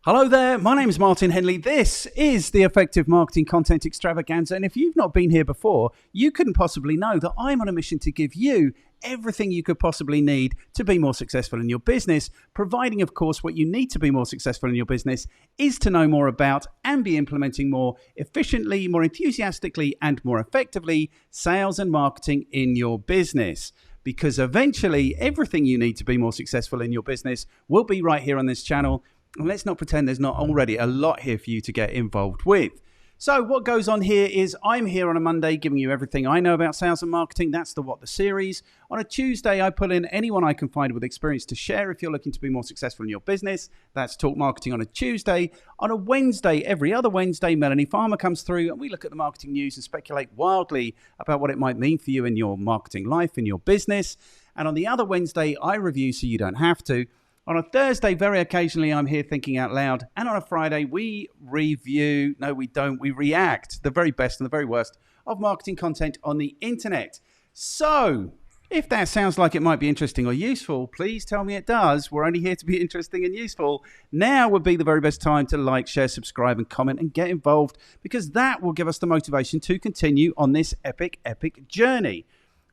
Hello there, my name is Martin Henley. This is the Effective Marketing Content Extravaganza. And if you've not been here before, you couldn't possibly know that I'm on a mission to give you everything you could possibly need to be more successful in your business, providing, of course, what you need to be more successful in your business is to know more about and be implementing more efficiently, more enthusiastically, and more effectively sales and marketing in your business. Because eventually, everything you need to be more successful in your business will be right here on this channel. And let's not pretend there's not already a lot here for you to get involved with. So what goes on here is I'm here on a Monday giving you everything I know about sales and marketing. That's the What the series. On a Tuesday, I pull in anyone I can find with experience to share if you're looking to be more successful in your business. That's Talk Marketing on a Tuesday. On a Wednesday, every other Wednesday, Melanie Farmer comes through and we look at the marketing news and speculate wildly about what it might mean for you in your marketing life, in your business. And on the other Wednesday, I review so you don't have to. On a Thursday, very occasionally, I'm here thinking out loud. And on a Friday, we review, no, we don't, we react, the very best and the very worst of marketing content on the internet. So if that sounds like it might be interesting or useful, please tell me it does. We're only here to be interesting and useful. Now would be the very best time to like, share, subscribe, and comment and get involved, because that will give us the motivation to continue on this epic journey.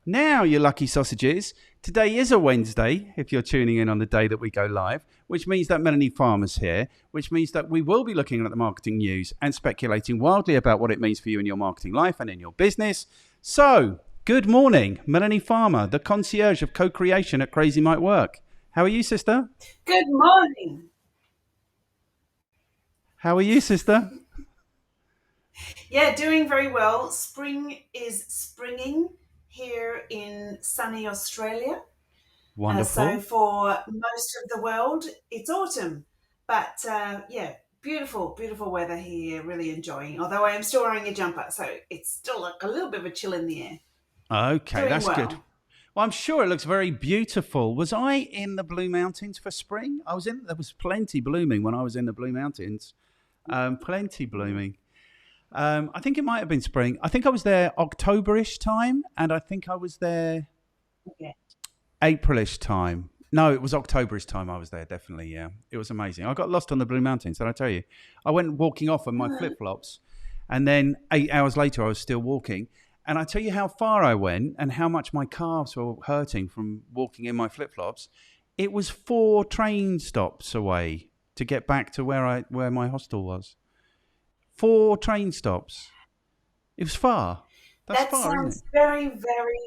Now, you lucky sausages, today is a Wednesday, if you're tuning in on the day that we go live, which means that Melanie Farmer's here, which means that we will be looking at the marketing news and speculating wildly about what it means for you in your marketing life and in your business. So, good morning, Melanie Farmer, the concierge of co-creation at Crazy Might Work. How are you, sister? Good morning. How are you, sister? Yeah, doing very well. Spring is springing here in sunny Australia. Wonderful. So for most of the world, it's autumn. But yeah, beautiful weather here. Really enjoying. Although I am still wearing a jumper, so it's still like a little bit of a chill in the air. Okay, Doing that's good. well. Well, I'm sure it looks very beautiful. Was I in the Blue Mountains for spring? There was plenty blooming when I was in the Blue Mountains. Plenty blooming. I think it might have been spring. I think I was there October-ish time, and I think I was there Yeah. April-ish time. No, it was October-ish time I was there, definitely, yeah. It was amazing. I got lost on the Blue Mountains, did I tell you? I went walking off on my flip-flops, and then 8 hours later I was still walking. And I tell you how far I went and how much my calves were hurting from walking in my flip-flops. It was 4 train stops away to get back to where my hostel was. 4 train stops. It was far. That's That far, isn't sounds it? very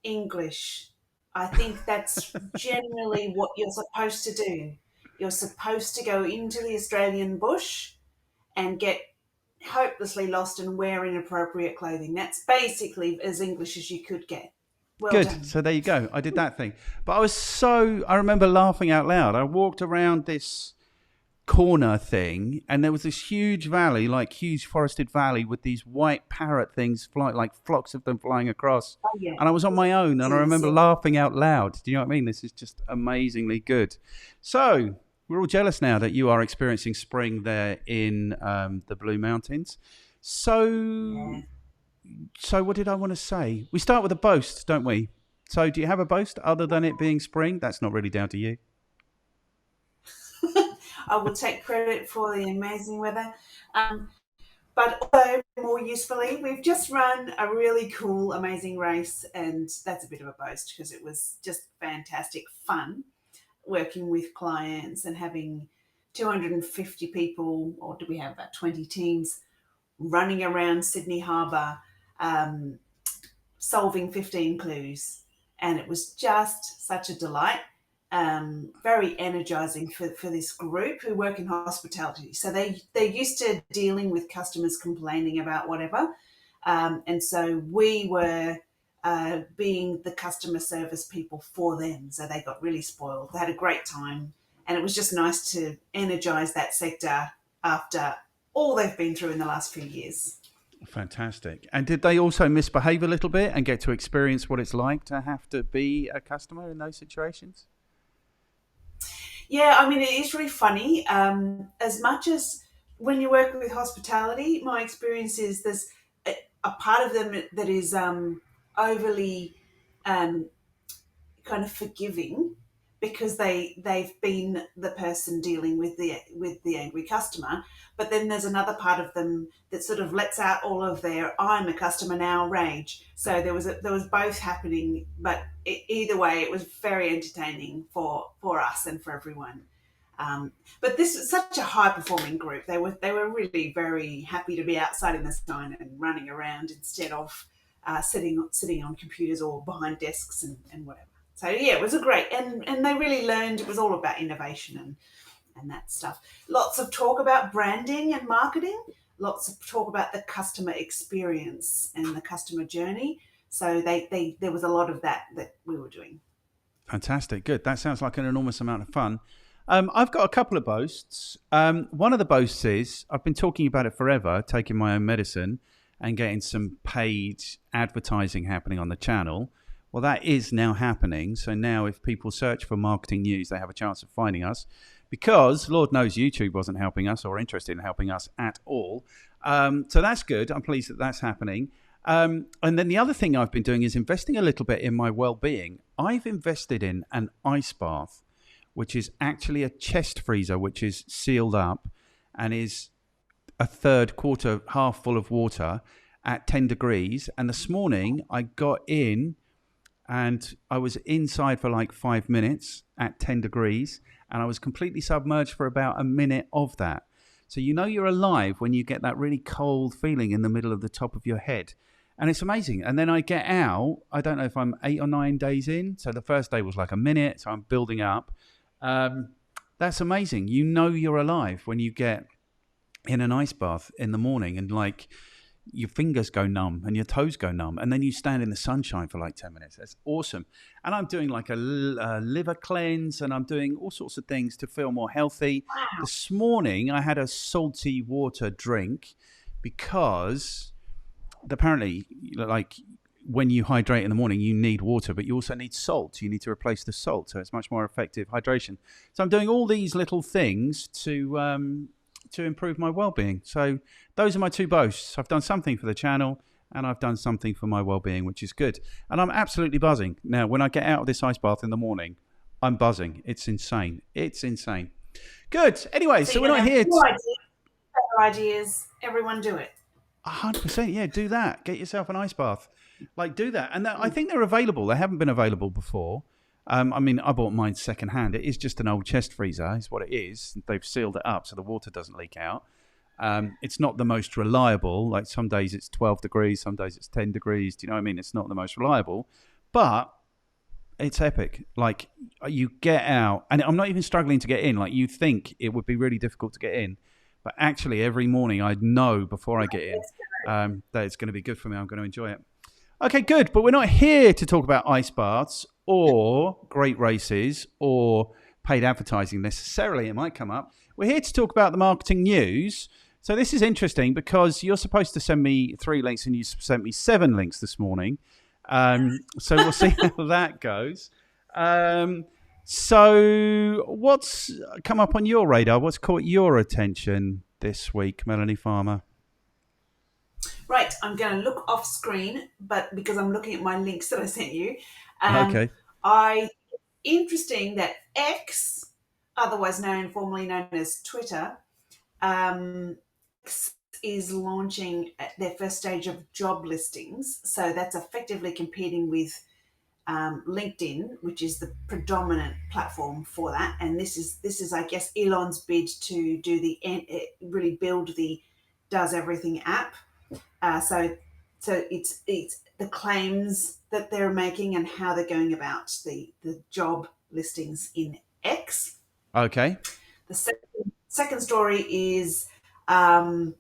English. I think that's generally what you're supposed to do. You're supposed to go into the Australian bush and get hopelessly lost and wear inappropriate clothing. That's basically as English as you could get. Well Good. done. So there you go. I did that thing. But I remember laughing out loud. I walked around this corner thing, and there was this huge valley, like huge forested valley, with these white parrot things flying, like flocks of them flying across. Oh yeah, And I was on my own, and I it is. remember Yeah. laughing out loud. Do you know what I mean? This is just amazingly good. So we're all jealous now that you are experiencing spring there in the Blue Mountains. So, Yeah. so what did I want to say? We start with a boast, don't we? So do you have a boast other than it being spring? That's not really down to you. I will take credit for the amazing weather. Um, but also, more usefully, we've just run a really cool, amazing race, and that's a bit of a boast because it was just fantastic fun working with clients and having 250 people, or do we have about 20 teams, running around Sydney Harbour, um, solving 15 clues. And it was just such a delight. Very energizing for this group who work in hospitality. So they're used to dealing with customers complaining about whatever. And so we were being the customer service people for them. So they got really spoiled. They had a great time. And it was just nice to energize that sector after all they've been through in the last few years. Fantastic. And did they also misbehave a little bit and get to experience what it's like to have to be a customer in those situations? Yeah, I mean, it is really funny. As much as when you work with hospitality, my experience is there's a part of them that is overly um, kind of forgiving, because they've been the person dealing with the angry customer. But then there's another part of them that sort of lets out all of their "I'm a customer now" rage. So there was both happening, but either way, it was very entertaining for us and for everyone. But this was such a high performing group. They were really very happy to be outside in the sun and running around instead of sitting on computers or behind desks and whatever. So yeah, it was a great, and they really learned. It was all about innovation and that stuff. Lots of talk about branding and marketing. Lots of talk about the customer experience and the customer journey. So there was a lot of that we were doing. Fantastic. Good. That sounds like an enormous amount of fun. I've got a couple of boasts. One of the boasts is I've been talking about it forever, taking my own medicine and getting some paid advertising happening on the channel. Well, that is now happening. So now if people search for marketing news, they have a chance of finding us, because Lord knows YouTube wasn't helping us or interested in helping us at all. So that's good. I'm pleased that that's happening. And then the other thing I've been doing is investing a little bit in my well-being. I've invested in an ice bath, which is actually a chest freezer, which is sealed up and is a quarter half full of water at 10 degrees. And this morning I got in and I was inside for like 5 minutes at 10 degrees and I was completely submerged for about a minute of that. So you know you're alive when you get that really cold feeling in the middle of the top of your head. And it's amazing. And then I get out, I don't know if I'm 8 or 9 days in. So the first day was like a minute, so I'm building up. That's amazing. You know you're alive when you get in an ice bath in the morning and like your fingers go numb and your toes go numb, and then you stand in the sunshine for like 10 minutes. That's awesome. And I'm doing like a liver cleanse, and I'm doing all sorts of things to feel more healthy. Wow. This morning I had a salty water drink because apparently, like, when you hydrate in the morning, you need water, but you also need salt. You need to replace the salt, so it's much more effective hydration. So I'm doing all these little things to improve my well-being. So those are my two boasts. I've done something for the channel, and I've done something for my well-being, which is good. And I'm absolutely buzzing. Now, when I get out of this ice bath in the morning, I'm buzzing. It's insane. It's insane. Good. Anyway, so we're not here to... Better ideas. Everyone do it. 100%. Yeah, do that. Get yourself an ice bath. Like, do that. And I think they're available. They haven't been available before. I mean, I bought mine secondhand. It is just an old chest freezer, is what it is. They've sealed it up so the water doesn't leak out. It's not the most reliable. Like, some days it's 12 degrees, some days it's 10 degrees. Do you know what I mean? It's not the most reliable, but it's epic. Like, you get out, and I'm not even struggling to get in. Like, you think it would be really difficult to get in, but actually every morning I know before I get in that it's going to be good for me. I'm going to enjoy it. Okay, good. But we're not here to talk about ice baths or great races or paid advertising necessarily. It might come up. We're here to talk about the marketing news. So this is interesting because you're supposed to send me 3 links and you sent me 7 links this morning. So we'll see how that goes. So what's come up on your radar? What's caught your attention this week, Melanie Farmer? Right, I'm going to look off screen, but because I'm looking at my links that I sent you. Okay. Interesting that X, otherwise formerly known as Twitter, is launching their first stage of job listings. So that's effectively competing with LinkedIn, which is the predominant platform for that. And this is, I guess, Elon's bid to do really build the Does Everything app. So it's the claims that they're making and how they're going about the job listings in X. Okay. The second story is that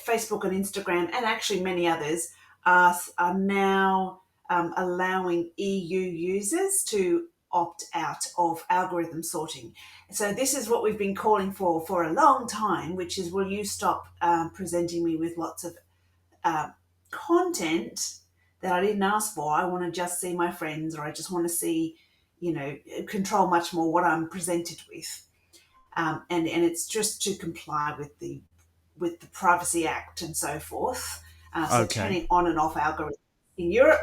Facebook and Instagram, and actually many others, are now allowing EU users to opt out of algorithm sorting. So this is what we've been calling for a long time, which is, will you stop presenting me with lots of content that I didn't ask for? I want to just see my friends, or I just want to see, control much more what I'm presented with. And it's just to comply with the Privacy Act and so forth. So turning on and off algorithms in Europe.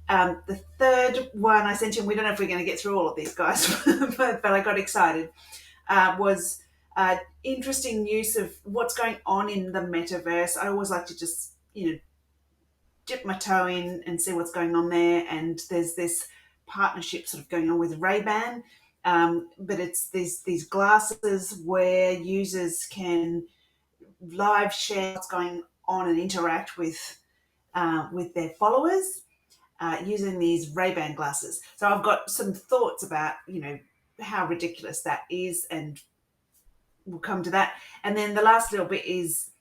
The third one I sent you, and we don't know if we're going to get through all of these, guys, but I got excited, was interesting news of what's going on in the metaverse. I always like to just, dip my toe in and see what's going on there. And there's this partnership sort of going on with Rayban, but it's these glasses where users can live share what's going on and interact with their followers using these Ray-Ban glasses. So I've got some thoughts about, how ridiculous that is, and we'll come to that. And then the last little bit is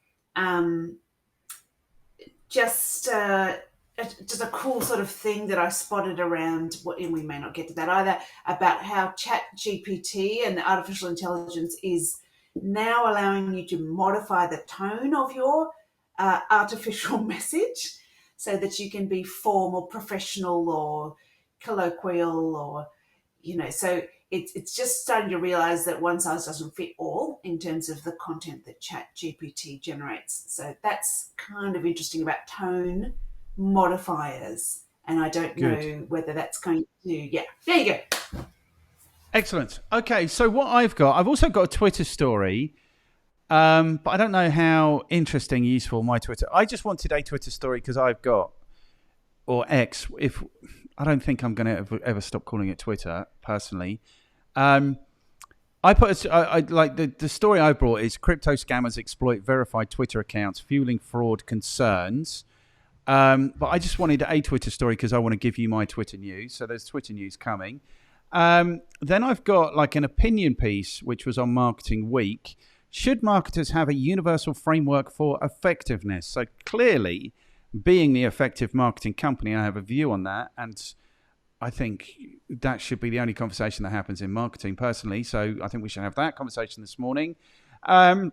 just a cool sort of thing that I spotted around, and we may not get to that either, about how Chat GPT and artificial intelligence is now allowing you to modify the tone of your artificial message so that you can be formal, professional, or colloquial, or so it's just starting to realize that one size doesn't fit all in terms of the content that Chat GPT generates. So that's kind of interesting about tone modifiers, and I don't know whether that's going to there you go. Excellent. Okay, so what I've also got a Twitter story, but I don't know how interesting, useful my Twitter. I just wanted a Twitter story because I've got, or X, if I don't think I'm going to ever stop calling it Twitter personally. I put like the story I brought is crypto scammers exploit verified Twitter accounts, fueling fraud concerns. But I just wanted a Twitter story because I want to give you my Twitter news. So there's Twitter news coming. Then I've got like an opinion piece, which was on Marketing Week. Should marketers have a universal framework for effectiveness? So clearly, being the effective marketing company, I have a view on that. And I think that should be the only conversation that happens in marketing personally. So I think we should have that conversation this morning. And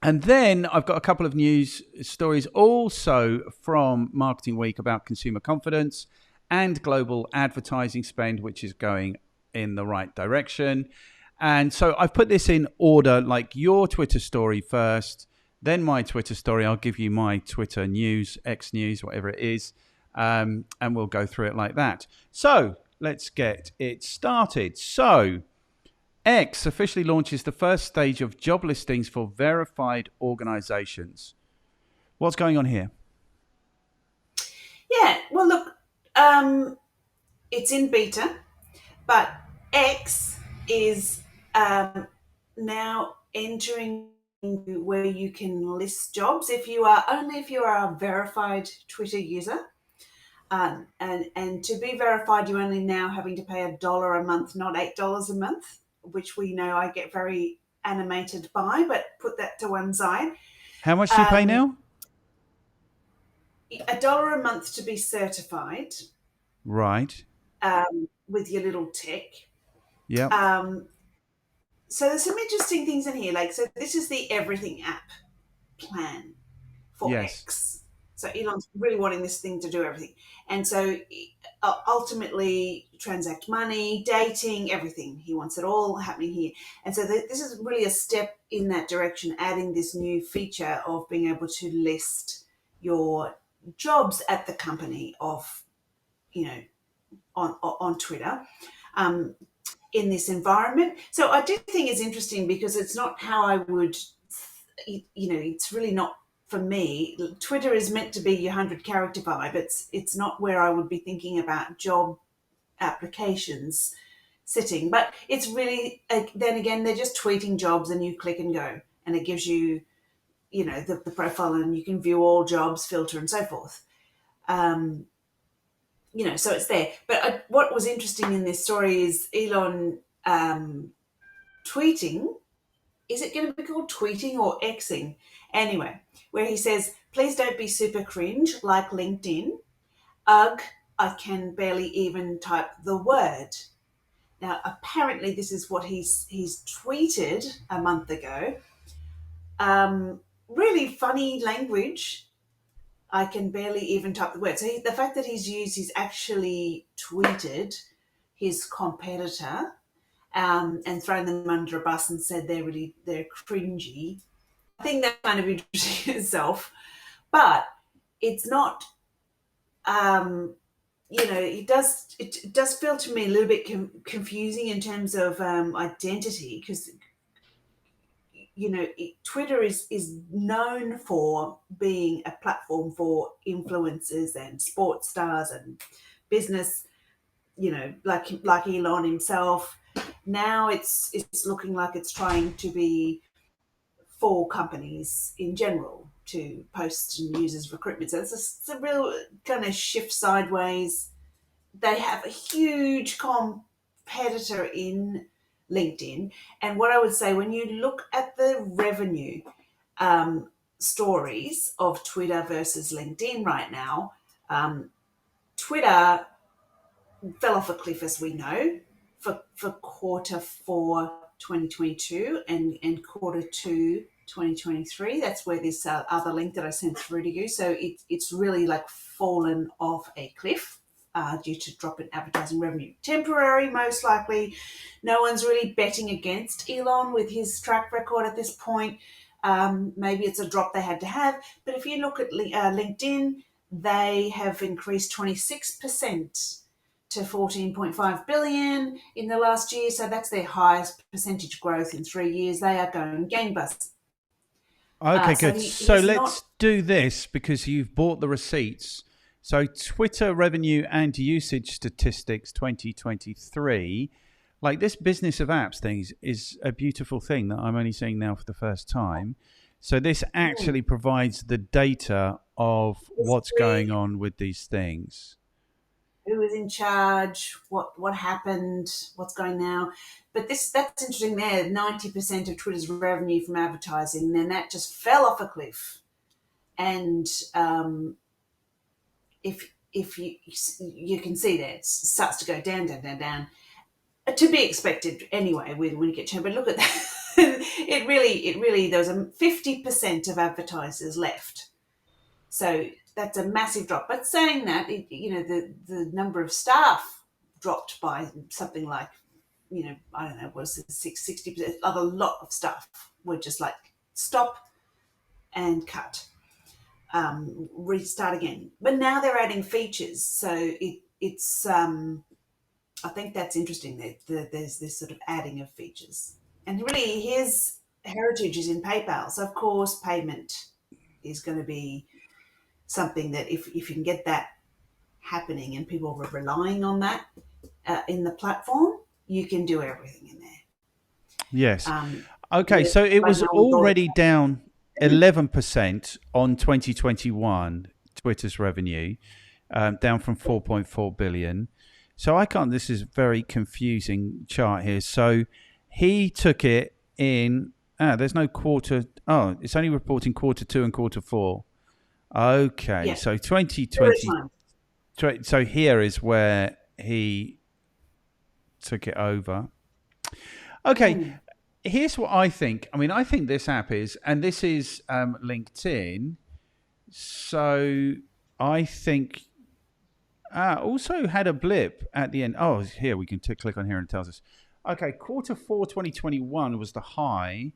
then I've got a couple of news stories also from Marketing Week about consumer confidence and global advertising spend, which is going in the right direction. And so I've put this in order, like your Twitter story first, then my Twitter story. I'll give you my Twitter news, X news, whatever it is, and we'll go through it like that. So let's get it started. So X officially launches the first stage of job listings for verified organizations. What's going on here? Yeah, well, look, it's in beta, but X is now entering where you can list jobs if you are a verified Twitter user. And to be verified, you're only now having to pay $1 a month, not $8 a month, which we know I get very animated by, but put that to one side. How much do you pay now? $1 a month to be certified. Right. With your little tick. Yeah. So there's some interesting things in here. Like, so this is the everything app plan for X. So Elon's really wanting this thing to do everything. And so ultimately transact money, dating, everything. He wants it all happening here. And so this is really a step in that direction, adding this new feature of being able to list your jobs at the company of, on Twitter. In this environment. So I do think it's interesting because it's not how I would, it's really not for me. Twitter is meant to be your 100-character vibe. It's not where I would be thinking about job applications sitting, but it's really, then again, they're just tweeting jobs and you click and go, and it gives you, the profile, and you can view all jobs, filter, and so forth. So it's there. But what was interesting in this story is Elon tweeting. Is it going to be called tweeting or Xing? Anyway, where he says, please don't be super cringe like LinkedIn. Ugh, I can barely even type the word. Now, apparently this is what he's tweeted a month ago. Really funny language. I can barely even type the word. So the fact that he's actually tweeted his competitor and thrown them under a bus and said they're cringy. I think that's kind of interesting in itself, but it's not it does feel to me a little bit confusing in terms of identity, because Twitter is known for being a platform for influencers and sports stars and business, like Elon himself. Now it's looking like it's trying to be for companies in general to post and use as recruitment. So it's a real kind of shift sideways. They have a huge competitor in LinkedIn. And what I would say, when you look at the revenue stories of Twitter versus LinkedIn right now, Twitter fell off a cliff, as we know, for quarter four 2022 and quarter two 2023. That's where this other link that I sent through to you. So it's really like fallen off a cliff due to drop in advertising revenue. Temporary, most likely. No one's really betting against Elon with his track record at this point. Maybe it's a drop they had to have. But if you look at LinkedIn, they have increased 26% to 14.5 billion in the last year. So that's their highest percentage growth in 3 years. They are going gangbusters. Okay, good. So let's do this, because you've bought the receipts. So Twitter revenue and usage statistics 2023, like this business of apps thing is a beautiful thing that I'm only seeing now for the first time. So this actually provides the data of what's going on with these things. Who is in charge, what happened, what's going now. But that's interesting there, 90% of Twitter's revenue from advertising, and then that just fell off a cliff. And if you can see that it starts to go down, to be expected anyway when you get to it. But look at that. It really, there was a 50% of advertisers left. So that's a massive drop. But saying that, the number of staff dropped by something like, I don't know, was it 60%? A lot of staff were just like, stop and cut, restart again. But now they're adding features. So it's I think that's interesting that there's this sort of adding of features. And really, his heritage is in PayPal. So, of course, payment is going to be something that if you can get that happening and people are relying on that in the platform, you can do everything in there. Yes. Okay, so it was already down 11% on 2021, Twitter's revenue, down from 4.4 billion. So this is a very confusing chart here. So he took it in, there's no quarter. Oh, it's only reporting quarter two and quarter four. Okay, yeah. So 2020. So here is where he took it over. Okay, here's what I think. I mean, I think this app is, and this is LinkedIn. So I think also had a blip at the end. Oh, here we can click on here and it tells us. Okay, quarter four 2021 was the high.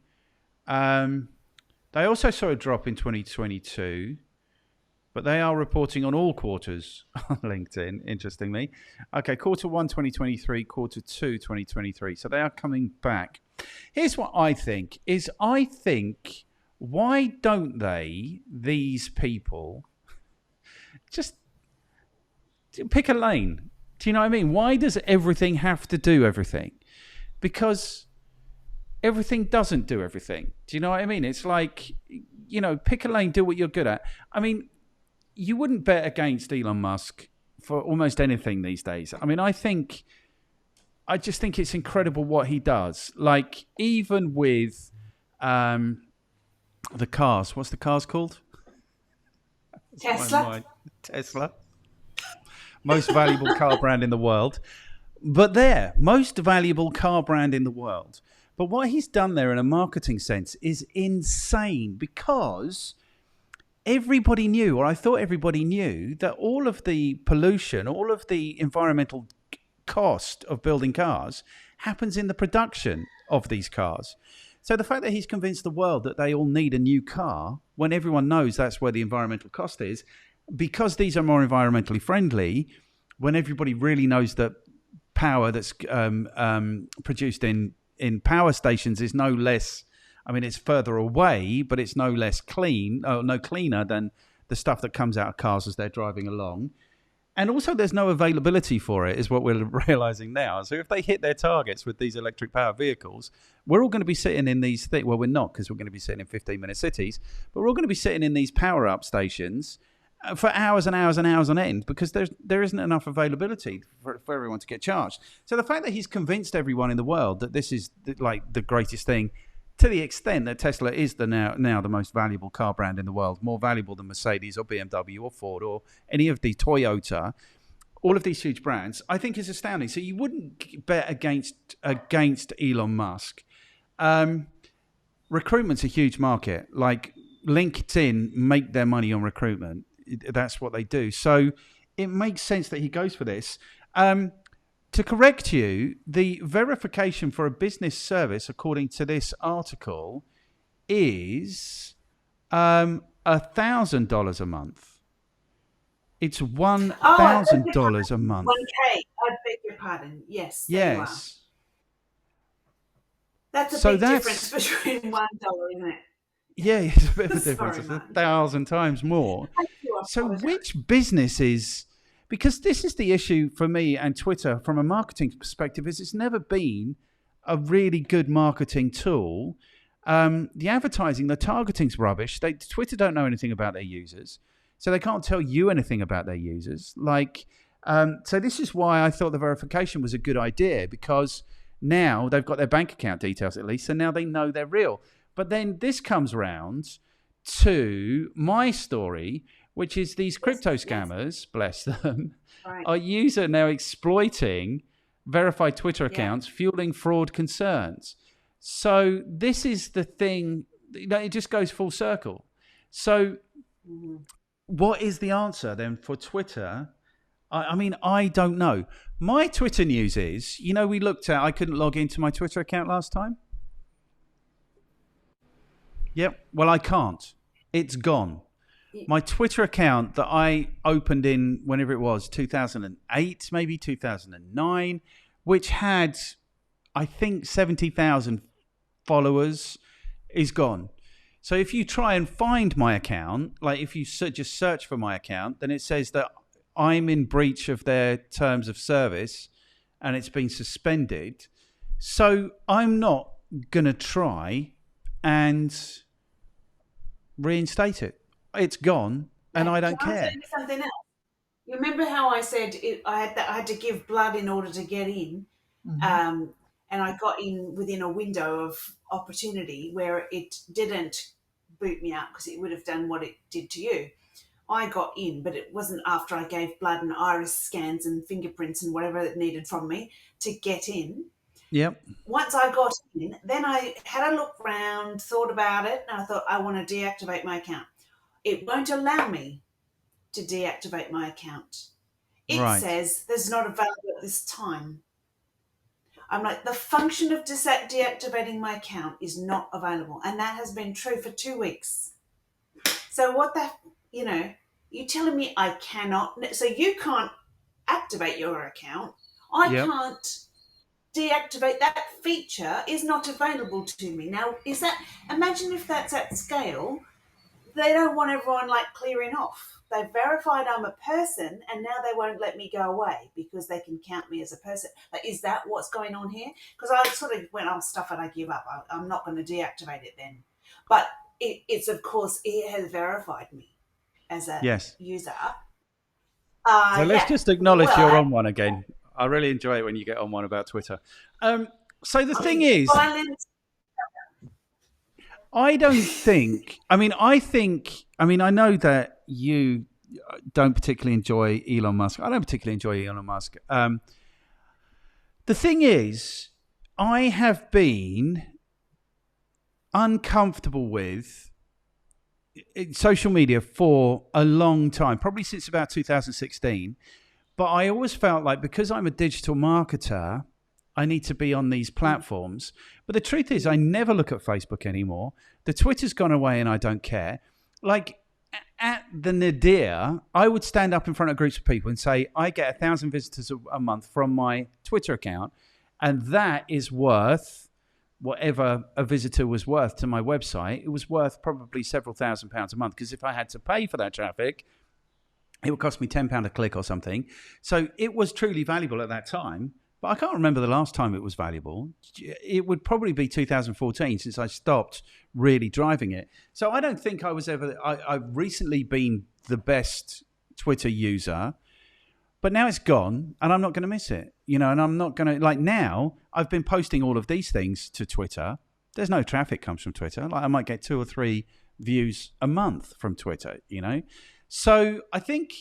They also saw a drop in 2022. But they are reporting on all quarters on LinkedIn, interestingly. Okay, quarter one, 2023, quarter two, 2023. So they are coming back. Here's what I think, why don't these people, just pick a lane? Do you know what I mean? Why does everything have to do everything? Because everything doesn't do everything. Do you know what I mean? It's like, pick a lane, do what you're good at. I mean, you wouldn't bet against Elon Musk for almost anything these days. I mean, I just think it's incredible what he does. Like, even with the cars. What's the cars called? Tesla. Most valuable car brand in the world. But most valuable car brand in the world. But what he's done there in a marketing sense is insane, because everybody knew, or I thought everybody knew, that all of the pollution, all of the environmental cost of building cars happens in the production of these cars. So the fact that he's convinced the world that they all need a new car, when everyone knows that's where the environmental cost is, because these are more environmentally friendly, when everybody really knows that power that's produced in power stations is no less, I mean, it's further away, but it's no less no cleaner than the stuff that comes out of cars as they're driving along. And also there's no availability for it, is what we're realizing now. So if they hit their targets with these electric power vehicles, we're all going to be sitting in these well, we're not, because we're going to be sitting in 15-minute cities, but we're all going to be sitting in these power-up stations for hours and hours and hours on end, because there isn't enough availability for everyone to get charged. So the fact that he's convinced everyone in the world that this is like the greatest thing, to the extent that Tesla is now the most valuable car brand in the world, more valuable than Mercedes or BMW or Ford or any of the Toyota, all of these huge brands, I think is astounding. So you wouldn't bet against Elon Musk. Recruitment's a huge market. Like LinkedIn make their money on recruitment. That's what they do. So it makes sense that he goes for this. To correct you, the verification for a business service, according to this article, is $1,000 a month. It's $1,000 a month. 1K. I beg your pardon. Yes. Yes. That's a big difference between $1, isn't it? Yeah, it's a bit of a difference. It's 1,000 times more. So which business is... Because this is the issue for me and Twitter from a marketing perspective, is it's never been a really good marketing tool. The advertising, the targeting's rubbish. Twitter don't know anything about their users, so they can't tell you anything about their users. So this is why I thought the verification was a good idea, because now they've got their bank account details at least, and now they know they're real. But then this comes round to my story, which is these crypto scammers, bless them, are now exploiting verified Twitter accounts, fueling fraud concerns. So this is the thing, it just goes full circle. So what is the answer then for Twitter? I mean, I don't know. My Twitter news is, we looked at, I couldn't log into my Twitter account last time. Yep, well, I can't. It's gone. My Twitter account that I opened in whenever it was, 2008, maybe 2009, which had, I think, 70,000 followers, is gone. So if you try and find my account, like if you just search for my account, then it says that I'm in breach of their terms of service and it's been suspended. So I'm not going to try and reinstate it. It's gone, and I don't care. Something else. You remember how I said I had to give blood in order to get in, and I got in within a window of opportunity where it didn't boot me out because it would have done what it did to you. I got in, but it wasn't after I gave blood and iris scans and fingerprints and whatever it needed from me to get in. Yep. Once I got in, then I had a look around, thought about it, and I thought I want to deactivate my account. It won't allow me to deactivate my account. It says there's not available at this time. I'm like, the function of deactivating my account is not available. And that has been true for 2 weeks. So you're telling me I cannot, so you can't activate your account. I can't deactivate. That feature is not available to me. Now, imagine if that's at scale. They don't want everyone clearing off. They've verified I'm a person, and now they won't let me go away because they can count me as a person. Is that what's going on here? Because I sort of went, stuff it, I give up. I'm not going to deactivate it then. But it's of course, it has verified me as a user. So let's just acknowledge you're on one again. I really enjoy it when you get on one about Twitter. So the thing is... I don't think, I know that you don't particularly enjoy Elon Musk. I don't particularly enjoy Elon Musk. The thing is, I have been uncomfortable with social media for a long time, probably since about 2016. But I always felt like because I'm a digital marketer, I need to be on these platforms. But the truth is, I never look at Facebook anymore. The Twitter's gone away and I don't care. at the nadir, I would stand up in front of groups of people and say, I get 1,000 visitors a month from my Twitter account, and that is worth whatever a visitor was worth to my website. It was worth probably several £1,000s a month, because if I had to pay for that traffic, it would cost me £10 a click or something. So it was truly valuable at that time. But I can't remember the last time it was valuable. It would probably be 2014 since I stopped really driving it. So I don't think I was ever... I've recently been the best Twitter user, but now it's gone and I'm not going to miss it. And I'm not going to... Like now, I've been posting all of these things to Twitter. There's no traffic comes from Twitter. Like I might get 2 or 3 views a month from Twitter, So I think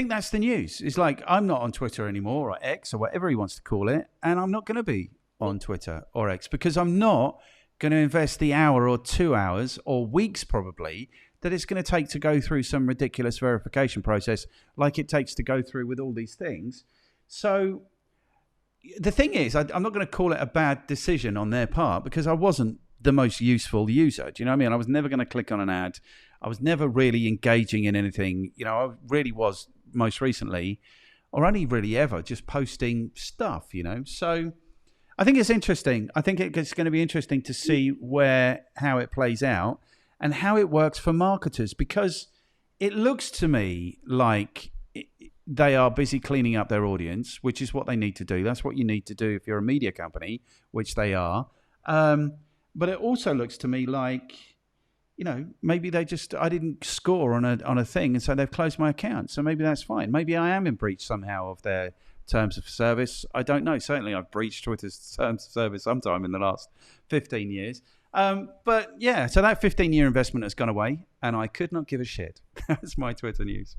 that's the news. It's like I'm not on Twitter anymore, or X, or whatever he wants to call it, and I'm not going to be on Twitter or X because I'm not going to invest the hour or 2 hours or weeks probably that it's going to take to go through some ridiculous verification process like it takes to go through with all these things. So the thing is, I'm not going to call it a bad decision on their part because I wasn't the most useful user. Do you know what I mean? I was never going to click on an ad. I was never really engaging in anything. I really was most recently, or only really ever, just posting stuff, So I think it's interesting. I think it's going to be interesting to see how it plays out and how it works for marketers, because it looks to me like they are busy cleaning up their audience, which is what they need to do. That's what you need to do if you're a media company, which they are. But it also looks to me like, maybe I didn't score on a thing, and so they've closed my account. So maybe that's fine. Maybe I am in breach somehow of their terms of service. I don't know. Certainly I've breached Twitter's terms of service sometime in the last 15 years. But yeah, so that 15-year investment has gone away, and I could not give a shit. That's my Twitter news.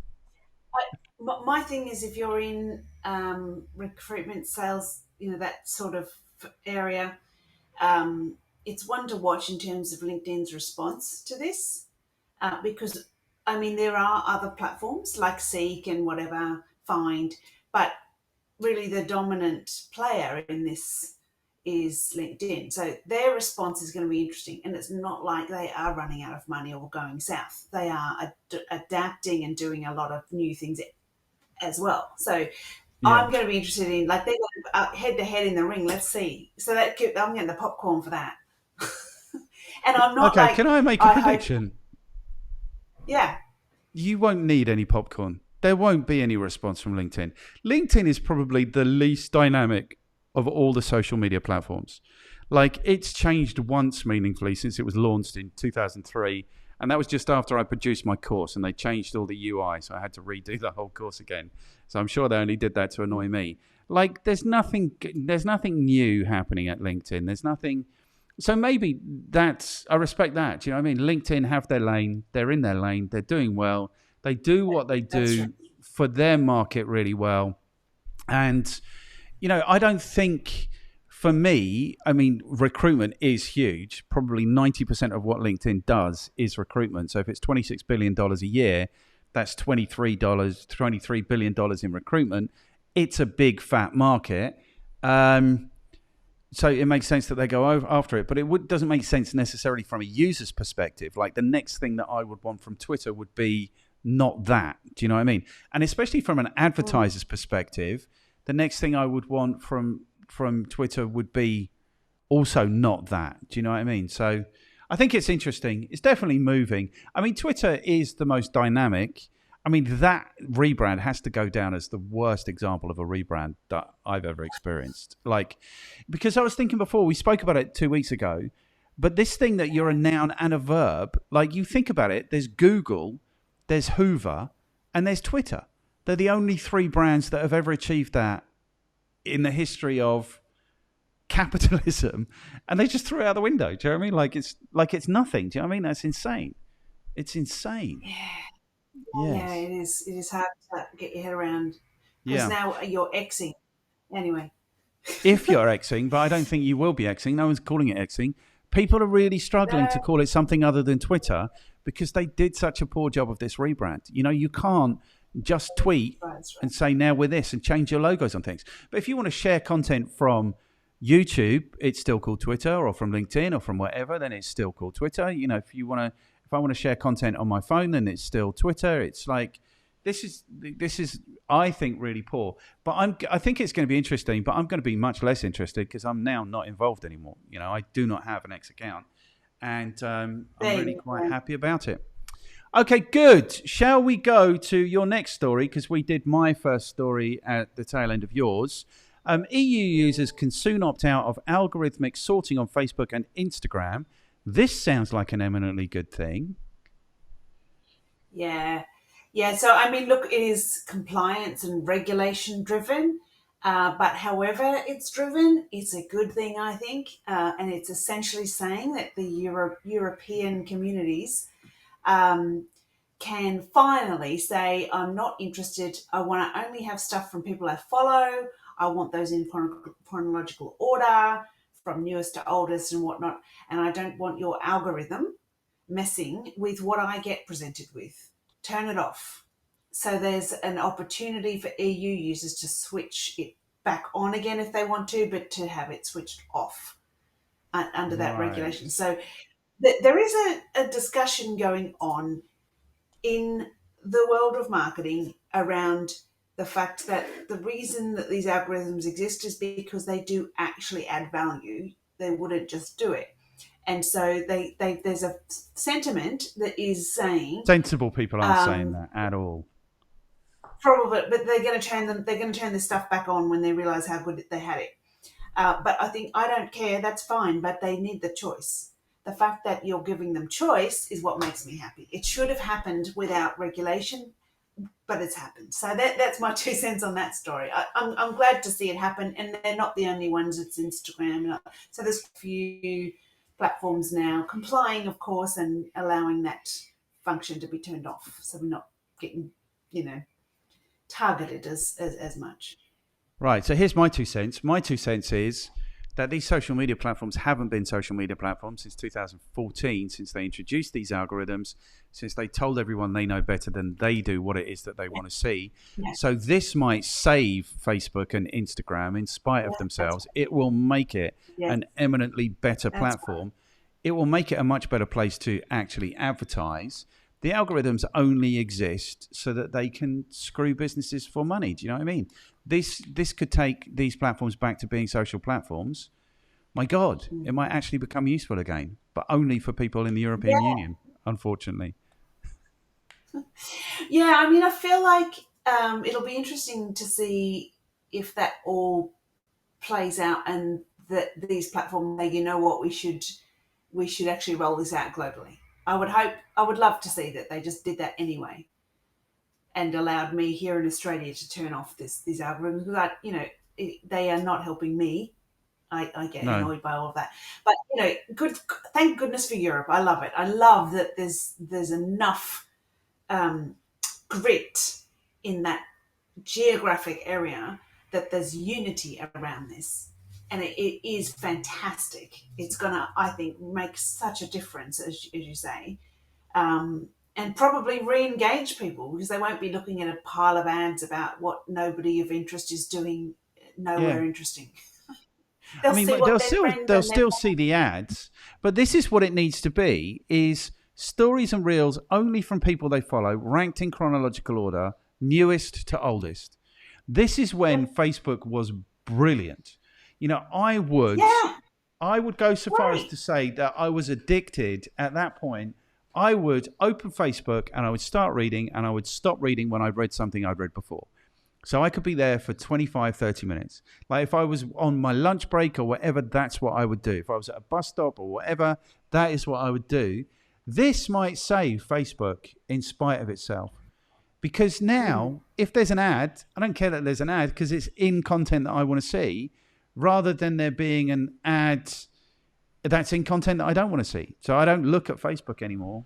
My thing is, if you're in recruitment, sales, that sort of area, it's one to watch in terms of LinkedIn's response to this, because, there are other platforms like Seek and whatever, Find, but really the dominant player in this is LinkedIn. So their response is going to be interesting, and it's not like they are running out of money or going south. They are adapting and doing a lot of new things as well. So yeah. I'm going to be interested in, they're going head-to-head in the ring. Let's see. So I'm getting the popcorn for that. And I'm not okay, can I make a prediction? Yeah. You won't need any popcorn. There won't be any response from LinkedIn. LinkedIn is probably the least dynamic of all the social media platforms. It's changed once meaningfully since it was launched in 2003. And that was just after I produced my course, and they changed all the UI. So I had to redo the whole course again. So I'm sure they only did that to annoy me. There's nothing new happening at LinkedIn. There's nothing. So maybe I respect that. Do you know what I mean? LinkedIn have their lane. They're in their lane. They're doing well. They do what they do for their market really well. And, I don't think, for me, recruitment is huge. Probably 90% of what LinkedIn does is recruitment. So if it's $26 billion a year, that's $23 billion in recruitment. It's a big, fat market. So it makes sense that they go after it, but it doesn't make sense necessarily from a user's perspective. The next thing that I would want from Twitter would be not that. Do you know what I mean? And especially from an advertiser's perspective, the next thing I would want from Twitter would be also not that. Do you know what I mean? So I think it's interesting. It's definitely moving. Twitter is the most dynamic. That rebrand has to go down as the worst example of a rebrand that I've ever experienced. Because I was thinking before, we spoke about it 2 weeks ago, but this thing that you're a noun and a verb, you think about it, there's Google, there's Hoover, and there's Twitter. They're the only 3 brands that have ever achieved that in the history of capitalism, and they just threw it out the window. Do you know what I mean? It's nothing. Do you know what I mean? That's insane. It's insane. Yeah. Yes. Yeah, it is. It is hard to get your head around. Because now you're Xing. Anyway. If you're Xing, but I don't think you will be Xing. No one's calling it Xing. People are really struggling to call it something other than Twitter because they did such a poor job of this rebrand. You can't just tweet and say, now we're this, and change your logos on things. But if you want to share content from YouTube, it's still called Twitter, or from LinkedIn, or from whatever, then it's still called Twitter. If If I want to share content on my phone, then it's still Twitter. It's like this is I think really poor. But I think it's going to be interesting. But I'm going to be much less interested because I'm now not involved anymore. I do not have an X account, and I'm really quite happy about it. Okay, good. Shall we go to your next story? Because we did my first story at the tail end of yours. EU users can soon opt out of algorithmic sorting on Facebook and Instagram. This sounds like an eminently good thing. Yeah. So, I mean, look, it is compliance and regulation driven. But however it's driven, it's a good thing, I think. And it's essentially saying that the European communities can finally say, I'm not interested. I want to only have stuff from people I follow. I want those in chronological order, from newest to oldest and whatnot. And I don't want your algorithm messing with what I get presented with. Turn it off. So there's an opportunity for EU users to switch it back on again if they want to, but to have it switched off under that regulation. So there is a discussion going on in the world of marketing around the fact that the reason that these algorithms exist is because they do actually add value. They wouldn't just do it. And so there's a sentiment that is saying sensible people aren't saying that at all. Probably, but they're going to turn this stuff back on when they realize how good they had it. But I don't care. That's fine. But they need the choice. The fact that you're giving them choice is what makes me happy. It should have happened without regulation, but it's happened. So that's my 2 cents on that story. I'm glad to see it happen, and they're not the only ones. It's Instagram. So there's a few platforms now complying, of course, and allowing that function to be turned off. So we're not getting, targeted as much. Right. So here's my 2 cents. My 2 cents is that these social media platforms haven't been social media platforms since 2014, since they introduced these algorithms, since they told everyone they know better than they do what it is that they want to see. Yeah. So this might save Facebook and Instagram in spite of themselves. It will make it an eminently better platform. It will make it a much better place to actually advertise. The algorithms only exist so that they can screw businesses for money. Do you know what I mean? This could take these platforms back to being social platforms. My God, it might actually become useful again, but only for people in the European Union, unfortunately. Yeah, I mean, I feel like it'll be interesting to see if that all plays out and that these platforms say, you know what, we should actually roll this out globally. I would love to see that they just did that anyway and allowed me here in Australia to turn off these algorithms because they are not helping me. I get annoyed by all of that. But good. Thank goodness for Europe. I love it. I love that there's enough grit in that geographic area that there's unity around this. And it is fantastic. It's going to, I think, make such a difference, as you say, and probably re-engage people because they won't be looking at a pile of ads about what nobody of interest is doing nowhere interesting. They'll still see the ads, but this is what it needs to be, is stories and reels only from people they follow, ranked in chronological order, newest to oldest. This is when Facebook was brilliant. I would go so far as to say that I was addicted at that point. I would open Facebook and I would start reading and I would stop reading when I'd read something I'd read before. So I could be there for 25, 30 minutes. Like if I was on my lunch break or whatever, that's what I would do. If I was at a bus stop or whatever, that is what I would do. This might save Facebook in spite of itself. Because now, if there's an ad, I don't care that there's an ad because it's in content that I want to see, rather than there being an ad that's in content that I don't want to see. So I don't look at Facebook anymore.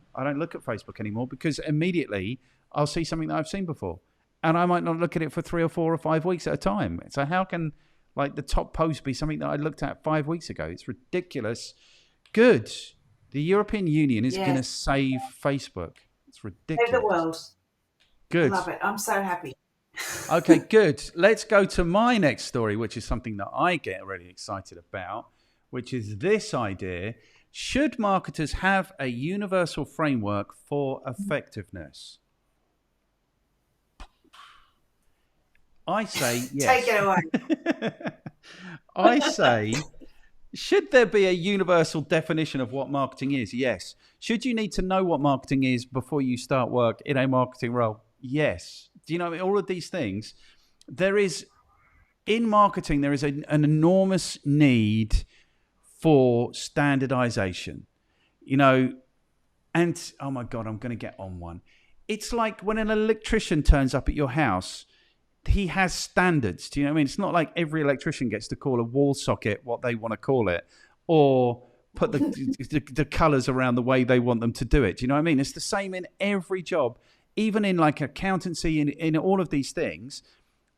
Because immediately I'll see something that I've seen before. And I might not look at it for 3 or 4 or 5 weeks at a time. So how can the top post be something that I looked at 5 weeks ago? It's ridiculous. Good. The European Union is going to save Facebook. It's ridiculous. Save the world. Good. I love it. I'm so happy. Okay, good. Let's go to my next story, which is something that I get really excited about, which is this idea Should marketers have a universal framework for effectiveness? I say yes. Take it away. I say, should there be a universal definition of what marketing is? Yes. Should you need to know what marketing is before you start work in a marketing role? Yes. Do you know, all of these things, in marketing, there is an enormous need for standardization, and oh my God, I'm going to get on one. It's like when an electrician turns up at your house, he has standards. Do you know what I mean? It's not like every electrician gets to call a wall socket what they want to call it, or put the colors around the way they want them to do it. Do you know what I mean? It's the same in every job, even in like accountancy, in all of these things.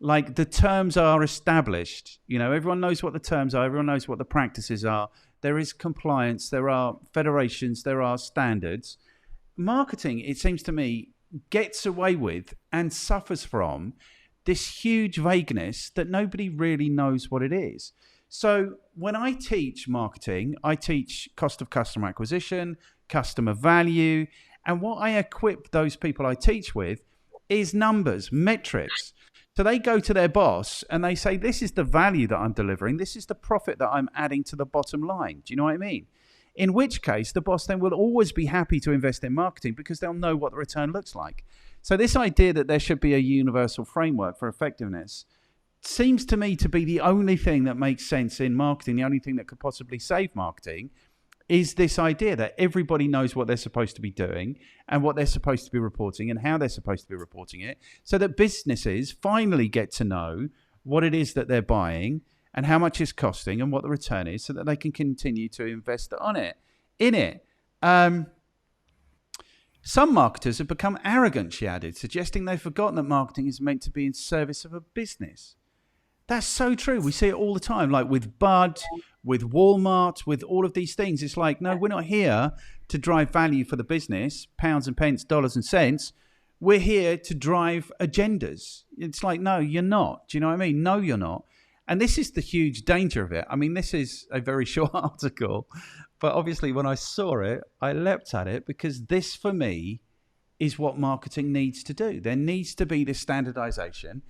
Like the terms are established. Everyone knows what the terms are. Everyone knows what the practices are. There is compliance. There are federations. There are standards. Marketing, it seems to me, gets away with and suffers from this huge vagueness that nobody really knows what it is. So when I teach marketing, I teach cost of customer acquisition, customer value, and what I equip those people I teach with is numbers, metrics. So they go to their boss and they say, this is the value that I'm delivering. This is the profit that I'm adding to the bottom line. Do you know what I mean? In which case, the boss then will always be happy to invest in marketing because they'll know what the return looks like. So this idea that there should be a universal framework for effectiveness seems to me to be the only thing that makes sense in marketing. The only thing that could possibly save marketing is this idea that everybody knows what they're supposed to be doing and what they're supposed to be reporting and how they're supposed to be reporting it, so that businesses finally get to know what it is that they're buying and how much it's costing and what the return is, so that they can continue to invest in it. Some marketers have become arrogant, she added, suggesting they've forgotten that marketing is meant to be in service of a business. That's so true. We see it all the time, like with Bud, with Walmart, with all of these things. It's like, no, we're not here to drive value for the business, pounds and pence, dollars and cents. We're here to drive agendas. It's like, no, you're not. Do you know what I mean? No, you're not. And this is the huge danger of it. I mean, this is a very short article, but obviously when I saw it, I leapt at it, because this for me is what marketing needs to do. There needs to be this standardization.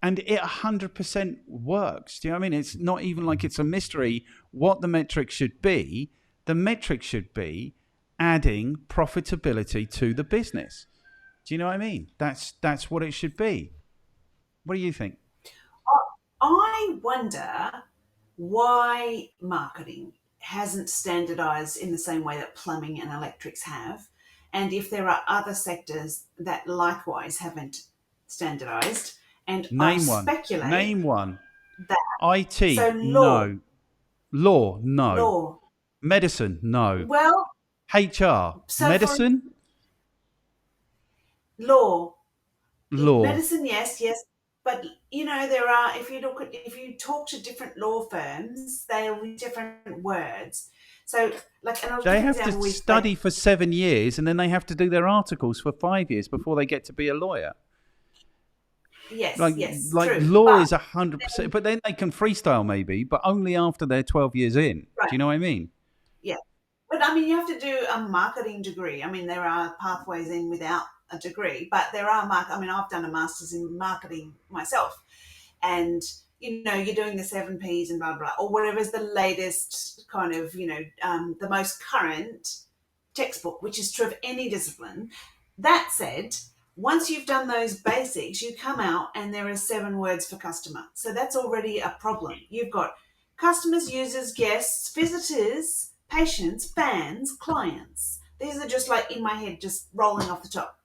And it 100% works. Do you know what I mean? It's not even like it's a mystery what the metric should be. The metric should be adding profitability to the business. Do you know what I mean? That's what it should be. What do you think? I wonder why marketing hasn't standardized in the same way that plumbing and electrics have, and if there are other sectors that likewise haven't standardized. And Name I one. speculate. Name one. That IT, so no. Law, no. Law. Medicine, no. Well, HR, so medicine, law. law. Medicine, yes. But there are. If you talk to different law firms, they'll use different words. So, They have to study for 7 years, and then they have to do their articles for 5 years before they get to be a lawyer. Yes, true. Law is 100%, but then they can freestyle maybe, but only after they're 12 years in. Right. Do you know what I mean? Yeah. But you have to do a marketing degree. There are pathways in without a degree, but there are I've done a master's in marketing myself, and you're doing the 7 Ps and blah blah, or whatever's the latest kind of the most current textbook, which is true of any discipline. That said, once you've done those basics, you come out and there are 7 words for customer. So that's already a problem. You've got customers, users, guests, visitors, patients, fans, clients. These are just like in my head, just rolling off the top.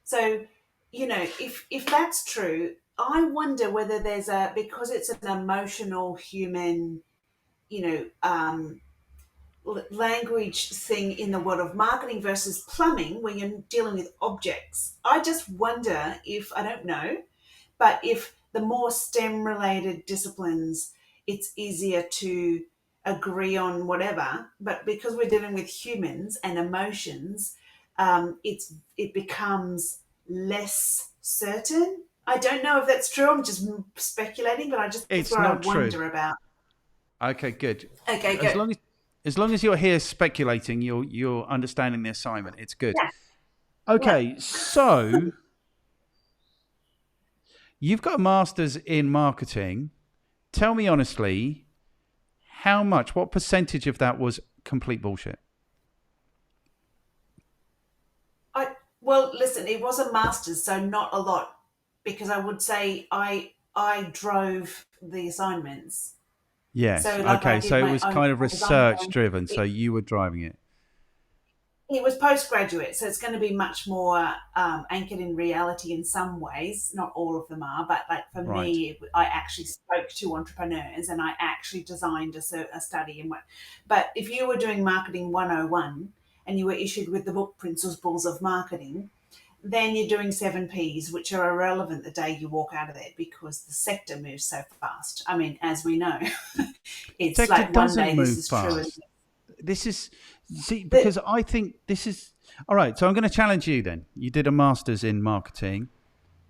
So, if that's true, I wonder whether there's because it's an emotional human, language thing in the world of marketing versus plumbing, where you're dealing with objects. I just wonder I don't know, but if the more STEM related disciplines, it's easier to agree on whatever, but because we're dealing with humans and emotions, it becomes less certain. I don't know if that's true. I'm just speculating, but that's what I wonder about. Okay, good. Okay, good. As long as you're here speculating, you're understanding the assignment. It's good. Yeah. Okay, so you've got a master's in marketing. Tell me honestly, what percentage of that was complete bullshit? Well, listen, it was a master's, so not a lot, because I would say I drove the assignments. Yes. So like I Okay, so did it my was own kind of design. research driven, so you were driving it. It was postgraduate, so it's going to be much more anchored in reality in some ways. Not all of them are, but like for Right. me, I actually spoke to entrepreneurs and I actually designed a study. But if you were doing marketing 101 and you were issued with the book Principles of Marketing, then you're doing 7Ps, which are irrelevant the day you walk out of there because the sector moves so fast. I mean, as we know, it's Sector like one doesn't day move this is true. fast. This is, because I think this is, all right, so I'm going to challenge you then. You did a master's in marketing.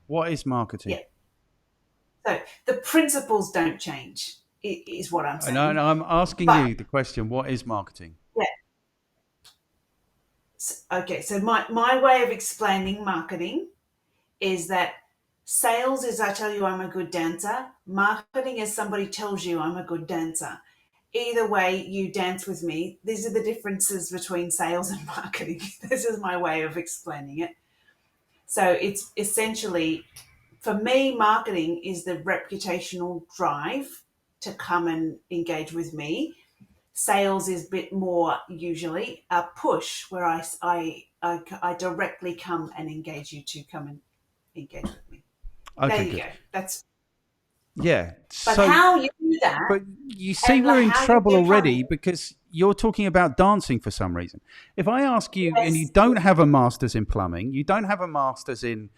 What is marketing? Yeah. So the principles don't change, is what I'm saying. No, I'm asking you the question, what is marketing? Yeah. Okay, so my way of explaining marketing is that sales is I tell you I'm a good dancer. Marketing is somebody tells you I'm a good dancer. Either way, you dance with me. These are the differences between sales and marketing. This is my way of explaining it. So it's essentially, for me, marketing is the reputational drive to come and engage with me. Sales is a bit more usually a push where I directly come and engage you to come and engage with me. Okay, there you good. go. That's Yeah. but So, how you do that. but you see, and we're like in how trouble you do already come, because you're talking about dancing for some reason. If I ask you, and you yes, don't have a master's in plumbing, you don't have a master's in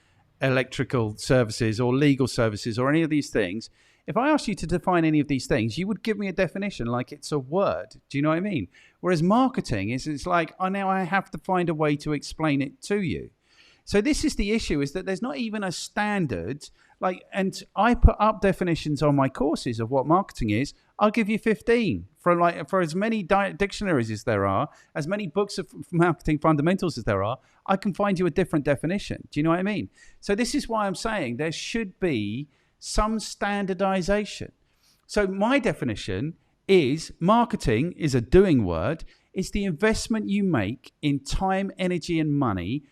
electrical services or legal services or any of these things, if I asked you to define any of these things, you would give me a definition like it's a word. Do you know what I mean? Whereas marketing it's like, now I have to find a way to explain it to you. So this is the issue, is that there's not even a standard. And I put up definitions on my courses of what marketing is. I'll give you 15 for as many dictionaries as there are, as many books of marketing fundamentals as there are. I can find you a different definition. Do you know what I mean? So this is why I'm saying there should be some standardization. So my definition is marketing is a doing word. It's the investment you make in time, energy, and money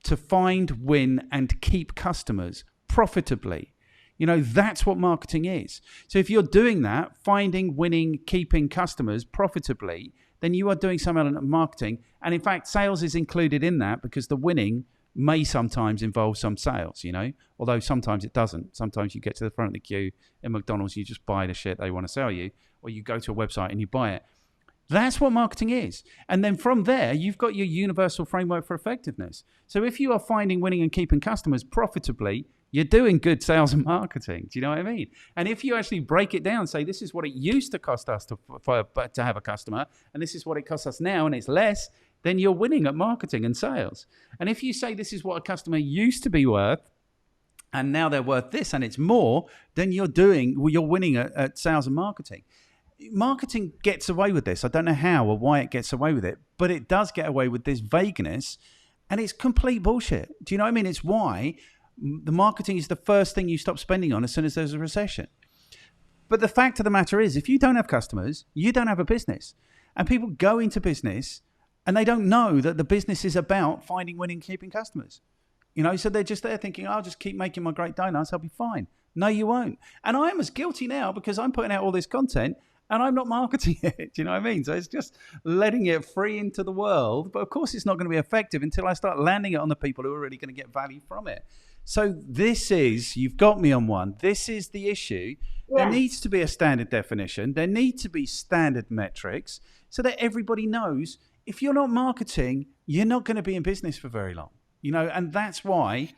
to find, win, and keep customers profitably. That's what marketing is. So if you're doing that, finding, winning, keeping customers profitably, then you are doing some element of marketing. And in fact, sales is included in that because the winning may sometimes involve some sales, although sometimes it doesn't. Sometimes you get to the front of the queue in McDonald's, you just buy the shit they want to sell you, or you go to a website and you buy it. That's what marketing is. And then from there, you've got your universal framework for effectiveness. So if you are finding, winning, and keeping customers profitably, you're doing good sales and marketing. Do you know what I mean? And if you actually break it down, say this is what it used to cost us to have a customer, and this is what it costs us now, and it's less, then you're winning at marketing and sales. And if you say this is what a customer used to be worth, and now they're worth this, and it's more, then you're winning at sales and marketing. Marketing gets away with this. I don't know how or why it gets away with it, but it does get away with this vagueness, and it's complete bullshit. Do you know what I mean? It's why the marketing is the first thing you stop spending on as soon as there's a recession. But the fact of the matter is, if you don't have customers, you don't have a business. And people go into business and they don't know that the business is about finding, winning, keeping customers. So they're just there thinking, I'll just keep making my great donuts, I'll be fine. No, you won't. And I am as guilty now because I'm putting out all this content and I'm not marketing it. Do you know what I mean? So it's just letting it free into the world. But of course, it's not going to be effective until I start landing it on the people who are really going to get value from it. So you've got me on one. This is the issue. Yeah. There needs to be a standard definition. There need to be standard metrics so that everybody knows if you're not marketing, you're not going to be in business for very long. And that's why,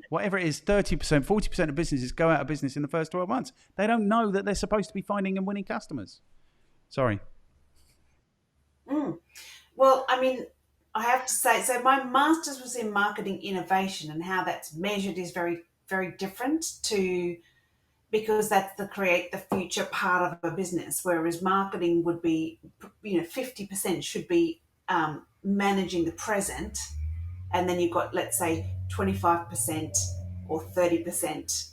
whatever it is, 30%, 40% of businesses go out of business in the first 12 months. They don't know that they're supposed to be finding and winning customers. Sorry. Well, I mean, I have to say, so my master's was in marketing innovation, and how that's measured is very, very different to because that's the create the future part of a business, whereas marketing would be, 50% should be managing the present, and then you've got, let's say, 25% or 30%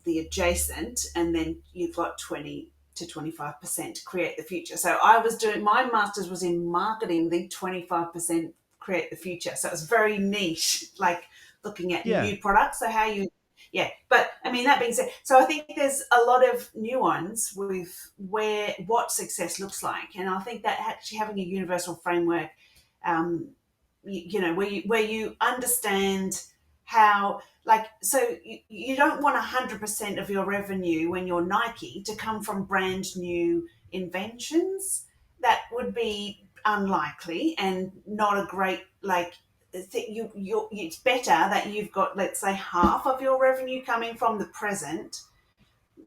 the adjacent, and then you've got 20 to 25% create the future. So I was doing, my master's was in marketing, the 25% create the future. So it was very niche, like looking at new products. So how you, but I mean, that being said, so I think there's a lot of nuance with what success looks like. And I think that actually having a universal framework, where you understand how, like, so you don't want 100% of your revenue when you're Nike to come from brand new inventions. That would be unlikely and not a great, like, it's better that you've got, let's say, half of your revenue coming from the present,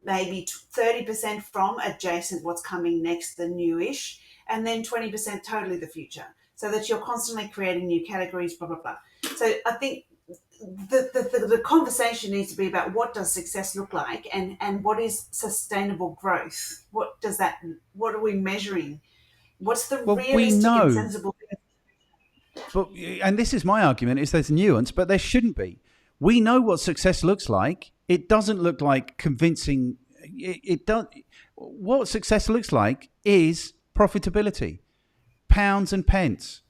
maybe 30% from adjacent, what's coming next, the newish, and then 20% totally the future, so that you're constantly creating new categories, blah, blah, blah. So I think the conversation needs to be about what does success look like, and what is sustainable growth? What are we measuring? What's the realistic and sensible thing? But, and this is my argument, is there's nuance, but there shouldn't be. We know what success looks like. It doesn't look like convincing. What success looks like is profitability, pounds and pence,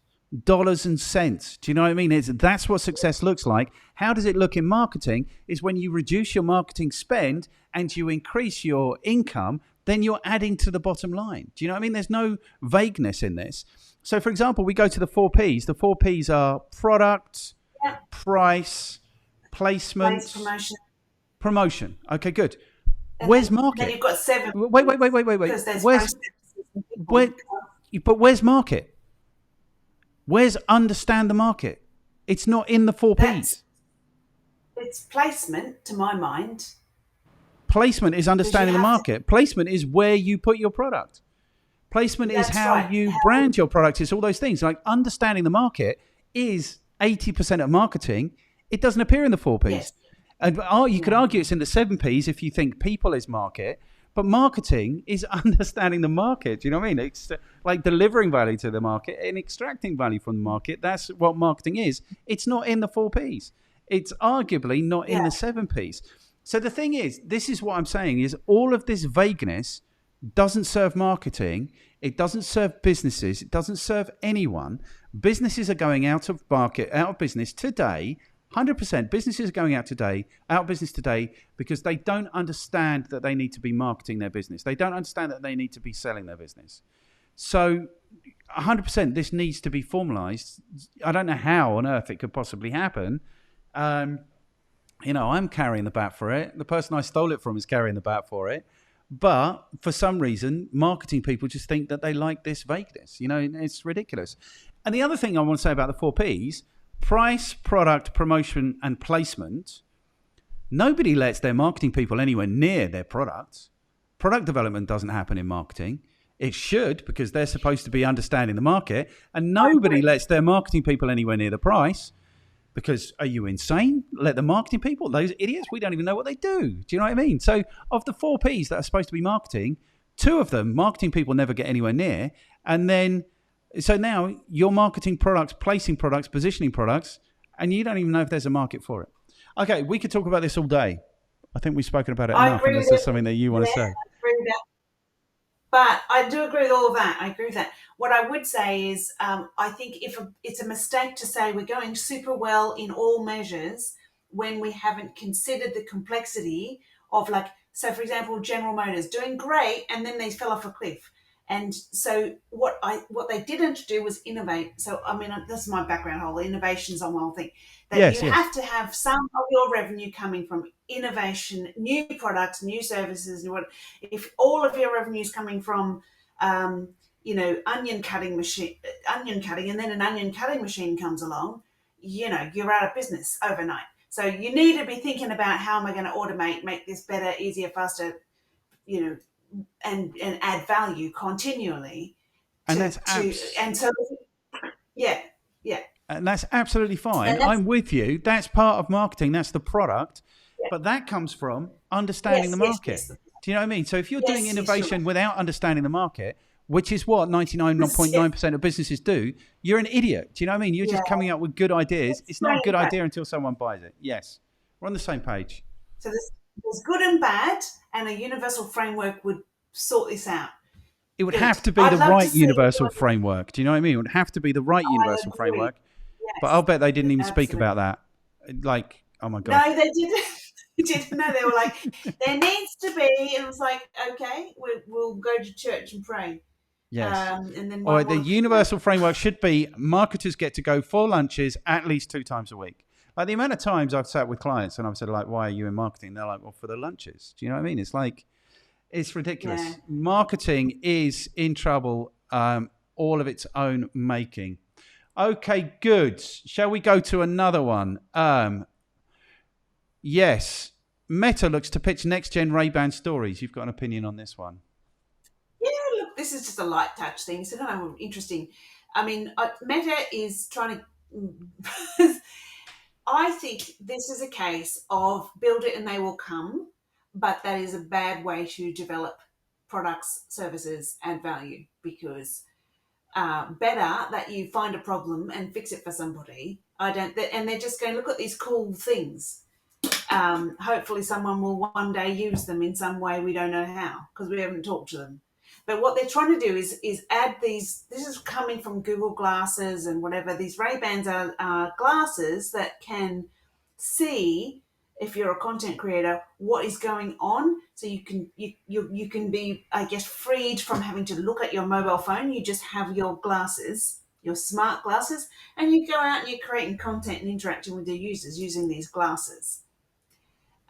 dollars and cents. Do you know what I mean? That's what success looks like. How does it look in marketing? Is when you reduce your marketing spend and you increase your income, then you're adding to the bottom line. Do you know what I mean? There's no vagueness in this. So, for example, we go to the 4 Ps. The 4 Ps are product, price, placement, promotion. Okay, good. Where's market? Then you've got 7. Wait. But where's market? Where's understand the market? It's not in the 4 Ps. It's placement, to my mind. Placement is understanding the market. Placement is where you put your product. Placement is how you brand your product. It's all those things. Like, understanding the market is 80% of marketing. It doesn't appear in the 4 Ps. Yes. And you could argue it's in the 7 Ps if you think people is market. But marketing is understanding the market. Do you know what I mean? It's like delivering value to the market and extracting value from the market. That's what marketing is. It's not in the 4 Ps. It's arguably not in the 7 Ps. So the thing is, this is what I'm saying, is all of this vagueness doesn't serve marketing. It doesn't serve businesses. It doesn't serve anyone. Businesses are going out of market, out of business today. 100% businesses are going out of business today because they don't understand that they need to be marketing their business. They don't understand that they need to be selling their business. So 100% this needs to be formalized. I don't know how on earth it could possibly happen. I'm carrying the bat for it. The person I stole it from is carrying the bat for it. But for some reason, marketing people just think that they like this vagueness. It's ridiculous. And the other thing I want to say about the 4 Ps, price, product, promotion, and placement. Nobody lets their marketing people anywhere near their products. Product development doesn't happen in marketing. It should, because they're supposed to be understanding the market. And nobody lets their marketing people anywhere near the price. Because, are you insane? Let the marketing people, those idiots, we don't even know what they do. Do you know what I mean? So of the 4 Ps that are supposed to be marketing, 2 of them, marketing people never get anywhere near. And then, so now you're marketing products, placing products, positioning products, and you don't even know if there's a market for it. Okay, we could talk about this all day. I think we've spoken about it enough, unless there's something that you want to say. I agree with that. But I do agree with all of that. I agree with that. What I would say is I think it's a mistake to say we're going super well in all measures when we haven't considered the complexity of, like, so for example, General Motors doing great and then they fell off a cliff. And so what they didn't do was innovate. So, I mean, this is my background, whole innovation's on my whole thing. That you have to have some of your revenue coming from innovation, new products, new services. If all of your revenue is coming from, onion cutting, and then an onion cutting machine comes along, you're out of business overnight. So you need to be thinking about, how am I going to automate, make this better, easier, faster, and add value continually. And that's absolutely fine. I'm with you. That's part of marketing. That's the product. But that comes from understanding the market. Yes. Do you know what I mean? So if you're doing Yes, innovation sure. without understanding the market, which is what 99.9% of businesses do, you're an idiot. Do you know what I mean? You're just coming up with good ideas. It's not a good idea until someone buys it. Yes. We're on the same page. So there's good and bad, and a universal framework would sort this out. It would Good. have to be I'd the love to right see universal framework. Do you know what I mean? It would have to be the right universal I agree. framework. But Yes, I'll bet they didn't even speak absolutely. about that. Like, oh my God. No, they didn't. They didn't know. They were like, there needs to be, and it was like, okay, we'll go to church and pray. Yes. And then Or the universal framework should be marketers get to go for lunches at least 2 times a week. Like the amount of times I've sat with clients and I've said, like, why are you in marketing? They're like, well, for the lunches. Do you know what I mean? It's like, it's ridiculous. Yeah. Marketing is in trouble, all of its own making. Okay, good. Shall we go to another one? Yes. Meta looks to pitch next-gen Ray-Ban stories. You've got an opinion on this one? Yeah, look, this is just a light touch thing. So kind of interesting. I mean, Meta is trying to... I think this is a case of build it and they will come, but that is a bad way to develop products, services, and value, because better that you find a problem and fix it for somebody. And they're just going, look at these cool things. Hopefully someone will one day use them in some way. We don't know how, because we haven't talked to them. But what they're trying to do is add these. This is coming from Google Glasses and whatever. These Ray-Bans are glasses that can see, if you're a content creator, what is going on. So you can be, I guess, freed from having to look at your mobile phone. You just have your glasses, your smart glasses, and you go out and you're creating content and interacting with your users using these glasses.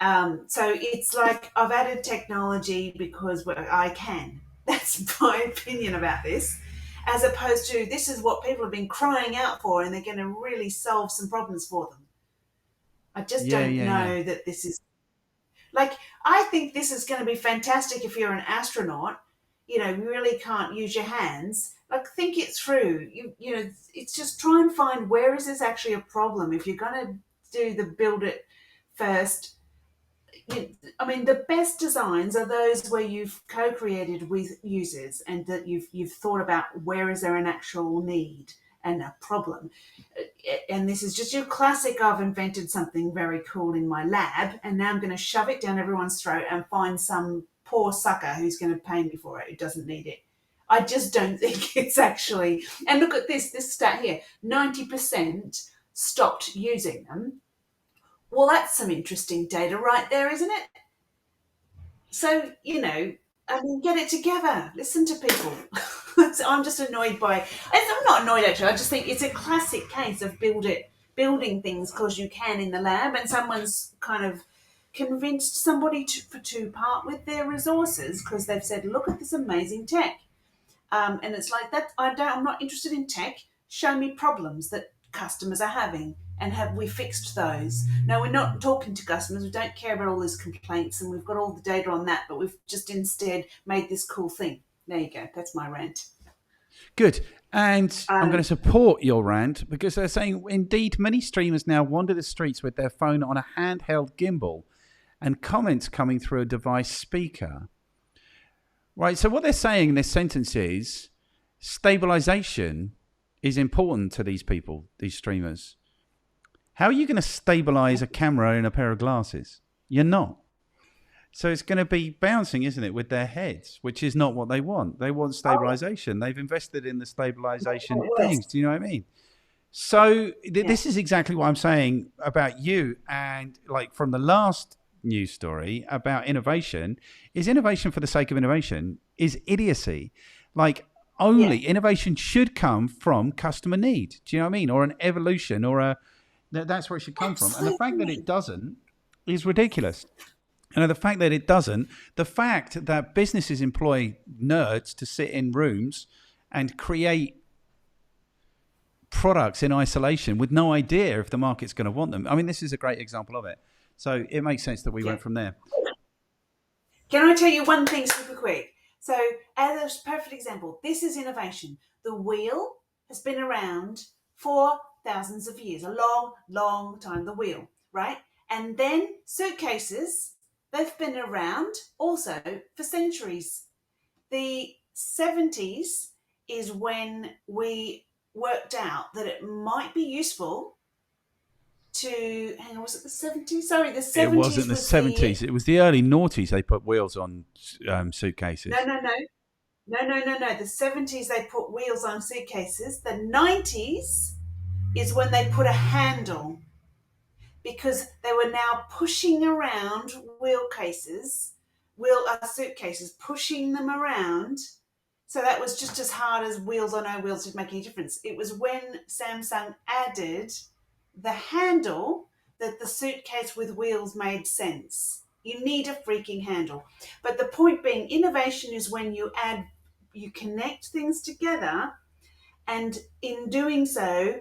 So it's like I've added technology because I can. That's my opinion about this, as opposed to this is what people have been crying out for and they're going to really solve some problems for them. I just don't know that this is... Like, I think this is going to be fantastic if you're an astronaut. You know, you really can't use your hands. Like, think it through. You know, it's just try and find where is this actually a problem. If you're going to do the build it first... I mean, the best designs are those where you've co-created with users and that you've thought about where is there an actual need and a problem. And this is just your classic, I've invented something very cool in my lab and now I'm going to shove it down everyone's throat and find some poor sucker who's going to pay me for it who doesn't need it. I just don't think it's actually... And look at this stat here, 90% stopped using them. Well, that's some interesting data right there, isn't it? So, you know, I mean, get it together. Listen to people. I'm just annoyed by... I'm not annoyed, actually. I just think it's a classic case of building things because you can in the lab and someone's kind of convinced somebody to part with their resources because they've said, look at this amazing tech. And it's like that. I'm not interested in tech. Show me problems that customers are having. And have we fixed those? No, we're not talking to customers. We don't care about all these complaints and we've got all the data on that, but we've just instead made this cool thing. There you go. That's my rant. Good. And I'm going to support your rant because they're saying, indeed, many streamers now wander the streets with their phone on a handheld gimbal and comments coming through a device speaker. Right. So what they're saying in this sentence is stabilization is important to these people, these streamers. How are you going to stabilize a camera in a pair of glasses? You're not. So it's going to be bouncing, isn't it, with their heads, which is not what they want. They want stabilization. They've invested in the stabilization things. Do you know what I mean? So this is exactly what I'm saying about you. And like from the last news story about innovation, is innovation for the sake of innovation is idiocy. Like only innovation should come from customer need. Do you know what I mean? Or an evolution or a... That's where it should come from. And the fact that it doesn't is ridiculous. And the fact that it doesn't, the fact that businesses employ nerds to sit in rooms and create products in isolation with no idea if the market's going to want them. I mean, this is a great example of it. So it makes sense that we went from there. Can I tell you one thing super quick? So as a perfect example, this is innovation. The wheel has been around for thousands of years, a long, long time, the wheel, right? And then suitcases, they've been around also for centuries. The 70s is when we worked out that it might be useful to, hang on, was it the 70s? Sorry, the 70s It wasn't the was 70s. It was the early noughties. They put wheels on suitcases. No. The 70s, they put wheels on suitcases. The 90s is when they put a handle, because they were now pushing around suitcases, pushing them around. So that was just as hard as wheels or no wheels did make any difference. It was when Samsung added the handle that the suitcase with wheels made sense. You need a freaking handle. But the point being, innovation is when you connect things together, and in doing so,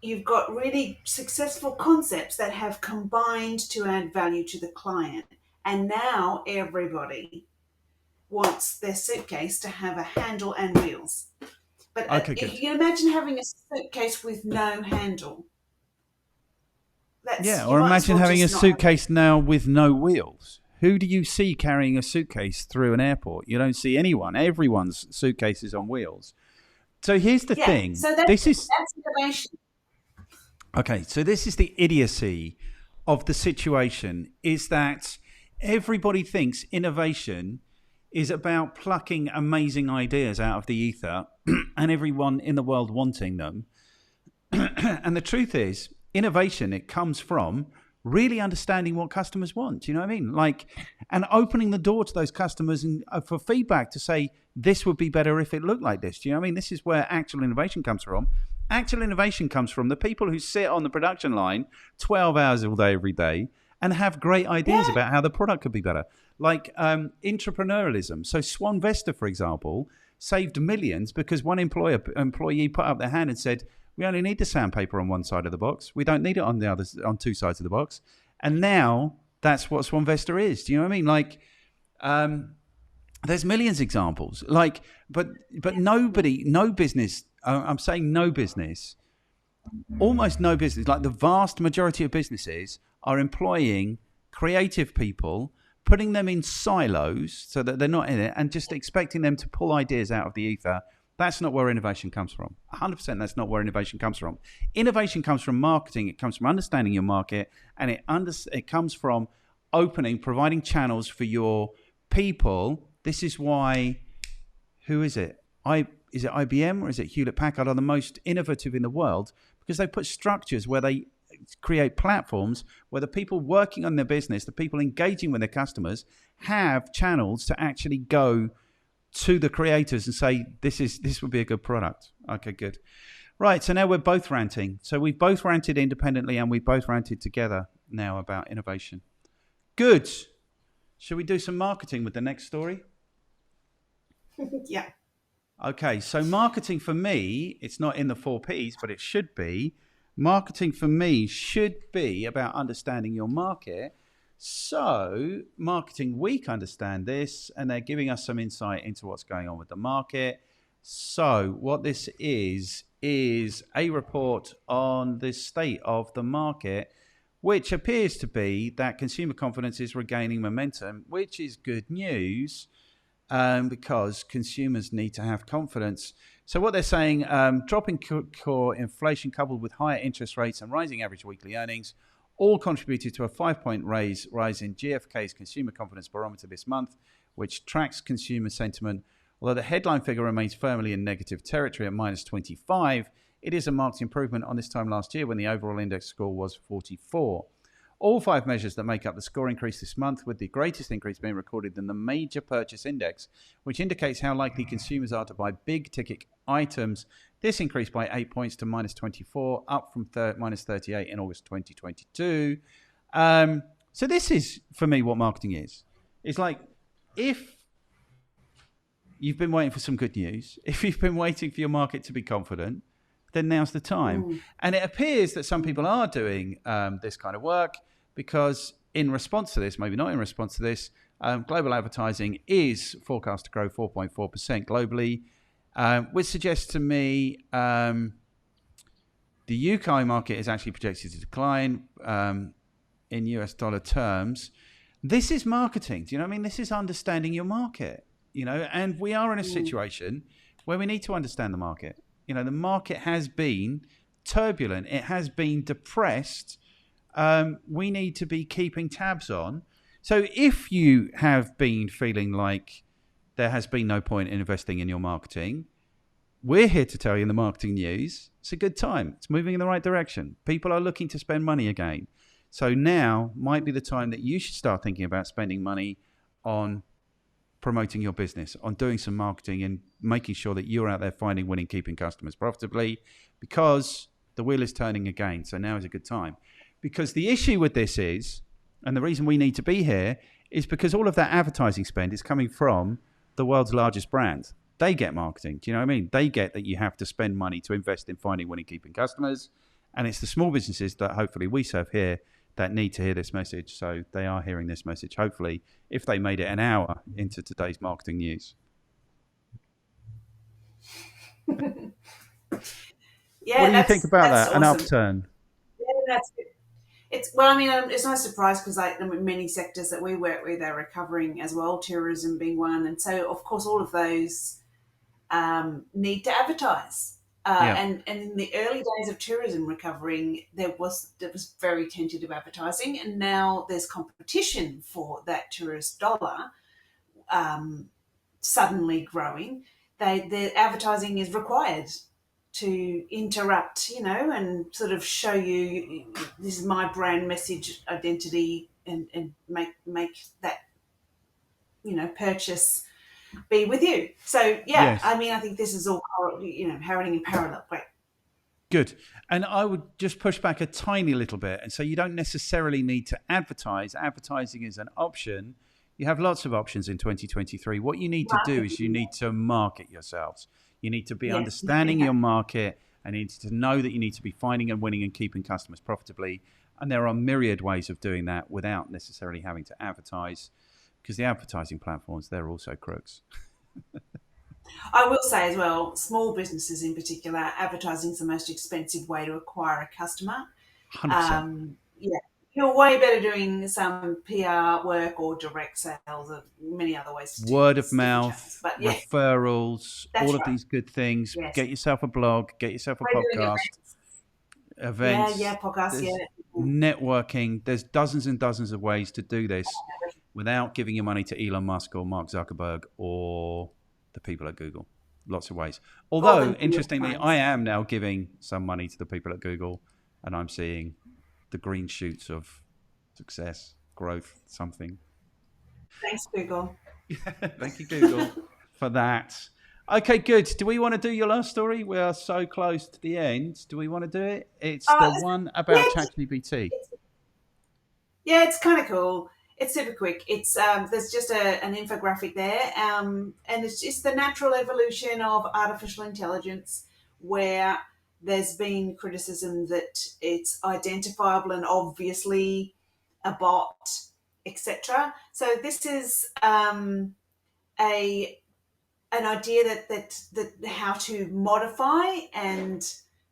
you've got really successful concepts that have combined to add value to the client. And now everybody wants their suitcase to have a handle and wheels. But Okay, if you can imagine having a suitcase with no handle. Or imagine having a suitcase now with no wheels. Who do you see carrying a suitcase through an airport? You don't see anyone. Everyone's suitcase is on wheels. So here's the thing. So that's innovation. Okay, so this is the idiocy of the situation, is that everybody thinks innovation is about plucking amazing ideas out of the ether and everyone in the world wanting them. And the truth is, innovation, it comes from really understanding what customers want. You know what I mean? And opening the door to those customers and for feedback to say, this would be better if it looked like this. Do you know what I mean? This is where actual innovation comes from. Actual innovation comes from the people who sit on the production line 12 hours all day, every day, and have great ideas about how the product could be better. Like entrepreneurialism. So Swan Vesta, for example, saved millions because one employee put up their hand and said, we only need the sandpaper on one side of the box. We don't need it on on two sides of the box. And now that's what Swan Vesta is. Do you know what I mean? There's millions of examples. But nobody, no business. I'm saying no business. Almost no business. Like the vast majority of businesses are employing creative people, putting them in silos so that they're not in it, and just expecting them to pull ideas out of the ether. That's not where innovation comes from. 100% that's not where innovation comes from. Innovation comes from marketing. It comes from understanding your market, and it comes from providing channels for your people. This is why, who is it? Is it IBM or is it Hewlett-Packard are the most innovative in the world, because they put structures where they create platforms where the people working on their business, the people engaging with their customers, have channels to actually go to the creators and say, this would be a good product. Okay, good. Right, so now we're both ranting. So we've both ranted independently and we've both ranted together now about innovation. Good. Should we do some marketing with the next story? Yeah. Okay, so marketing for me, it's not in the 4 Ps, but it should be. Marketing for me should be about understanding your market. So Marketing Week understand this, and they're giving us some insight into what's going on with the market. So what this is a report on the state of the market, which appears to be that consumer confidence is regaining momentum, which is good news. Because consumers need to have confidence. So what they're saying, dropping core inflation coupled with higher interest rates and rising average weekly earnings all contributed to a 5-point rise in GfK's consumer confidence barometer this month, which tracks consumer sentiment. Although the headline figure remains firmly in negative territory at minus 25, it is a marked improvement on this time last year when the overall index score was 44. All 5 measures that make up the score increased this month, with the greatest increase being recorded in the major purchase index, which indicates how likely consumers are to buy big ticket items. This increased by 8 points to minus 24, up from minus 38 in August 2022. So this is, for me, what marketing is. It's like, if you've been waiting for some good news, if you've been waiting for your market to be confident, then now's the time. Ooh. And it appears that some people are doing this kind of work, because in response to this, maybe not in response to this, global advertising is forecast to grow 4.4% globally, which suggests to me the UK market is actually projected to decline in US dollar terms. This is marketing. Do you know what I mean? This is understanding your market, and we are in a situation where we need to understand the market. The market has been turbulent. It has been depressed. We need to be keeping tabs on. So if you have been feeling like there has been no point in investing in your marketing, we're here to tell you in the marketing news, it's a good time. It's moving in the right direction. People are looking to spend money again. So now might be the time that you should start thinking about spending money on promoting your business, on doing some marketing and making sure that you're out there finding, winning, keeping customers profitably, because the wheel is turning again. So now is a good time. Because the issue with this is, and the reason we need to be here, is because all of that advertising spend is coming from the world's largest brands. They get marketing. Do you know what I mean? They get that you have to spend money to invest in finding, winning, keeping customers. And it's the small businesses that hopefully we serve here that need to hear this message. So they are hearing this message, hopefully, if they made it an hour into today's marketing news. Yeah, what do you think about that? Awesome. An upturn? Yeah, that's good. It's no surprise because many sectors that we work with are recovering as well, tourism being one. And so, of course, all of those need to advertise. And in the early days of tourism recovering, there was very tentative advertising, and now there's competition for that tourist dollar suddenly growing. The advertising is required to interrupt, and sort of show you this is my brand message identity, and make that purchase be with you. So Yes. I think this is all happening in parallel. Great. Good. And I would just push back a tiny little bit and say you don't necessarily need to advertise. Advertising is an option. You have lots of options in 2023. What you need to do is you need to market yourselves. You need to be understanding your market, and you need to know that you need to be finding and winning and keeping customers profitably. And there are myriad ways of doing that without necessarily having to advertise, because the advertising platforms, they're also crooks. I will say as well, small businesses in particular, advertising is the most expensive way to acquire a customer. 100%. You're way better doing some PR work or direct sales, or many other ways to do word of mouth, referrals, all of these good things. Yes. Get yourself a blog, get yourself a podcast, events, podcasts, networking. There's dozens and dozens of ways to do this without giving your money to Elon Musk or Mark Zuckerberg or the people at Google. Lots of ways. Although, interestingly, I am now giving some money to the people at Google, and I'm seeing the green shoots of success, growth, something. Thanks, Google. Thank you, Google, for that. Okay, good. Do we want to do your last story? We are so close to the end. Do we want to do it? It's the one about ChatGPT. Yeah, it's kind of cool. It's super quick. It's there's just an infographic there, and it's the natural evolution of artificial intelligence, where there's been criticism that it's identifiable and obviously a bot, etc. So this is an idea that how to modify and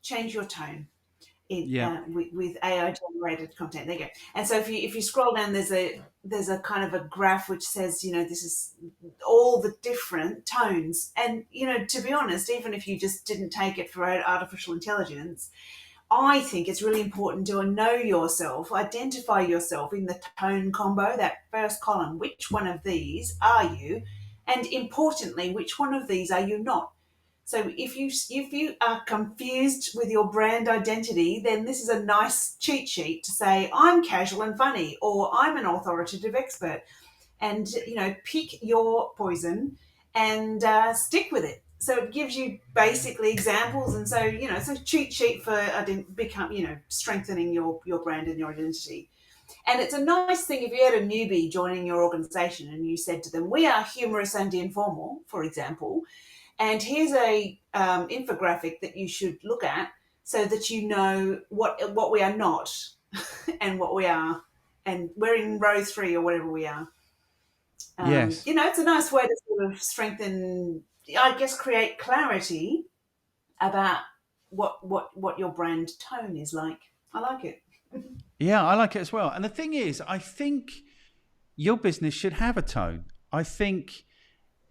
change your tone with AI generated content. There you go. And so if you scroll down, there's a kind of a graph which says, this is all the different tones. And, to be honest, even if you just didn't take it for artificial intelligence, I think it's really important to know yourself, identify yourself in the tone combo, that first column. Which one of these are you? And importantly, which one of these are you not? So if you are confused with your brand identity, then this is a nice cheat sheet to say, I'm casual and funny, or I'm an authoritative expert. And, pick your poison and stick with it. So it gives you basically examples. And so, it's a cheat sheet for strengthening your brand and your identity. And it's a nice thing if you had a newbie joining your organization and you said to them, we are humorous and informal, for example, and here's a infographic that you should look at so that you know what we are not and what we are. And we're in row 3 or whatever we are. Yes. It's a nice way to sort of strengthen, I guess, create clarity about what your brand tone is like. I like it. Yeah, I like it as well. And the thing is, I think your business should have a tone. I think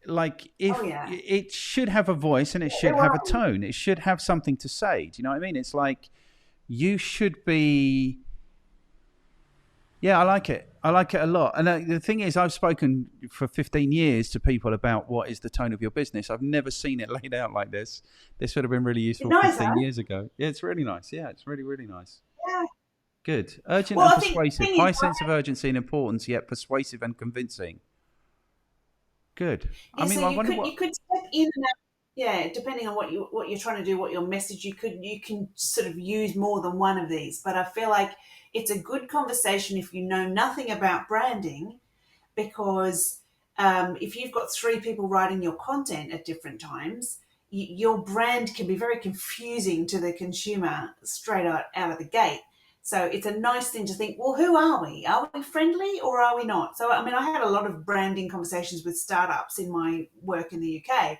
like Oh if yeah. it should have a voice and it should Who have a are we? tone. It should have something to say. Do you know what I mean? It's like you should be. Yeah, I like it. I like it a lot. And the thing is, I've spoken for 15 years to people about what is the tone of your business. I've never seen it laid out like this. This would have been really useful Nice, huh? 15 years ago. Yeah, it's really nice. Yeah, it's really, really nice. Yeah. Good. Urgent Well, and I think the persuasive. thing is, High sense of urgency and importance, yet persuasive and convincing. Good. I yeah. So mean, I wonder you what. could step in and out. Yeah, depending on what you're trying to do, what your message, you can sort of use more than one of these. But I feel like it's a good conversation if you know nothing about branding, because if you've got three people writing your content at different times, your brand can be very confusing to the consumer straight out of the gate. So it's a nice thing to think, well, who are we? Are we friendly or are we not? So, I mean, I had a lot of branding conversations with startups in my work in the UK.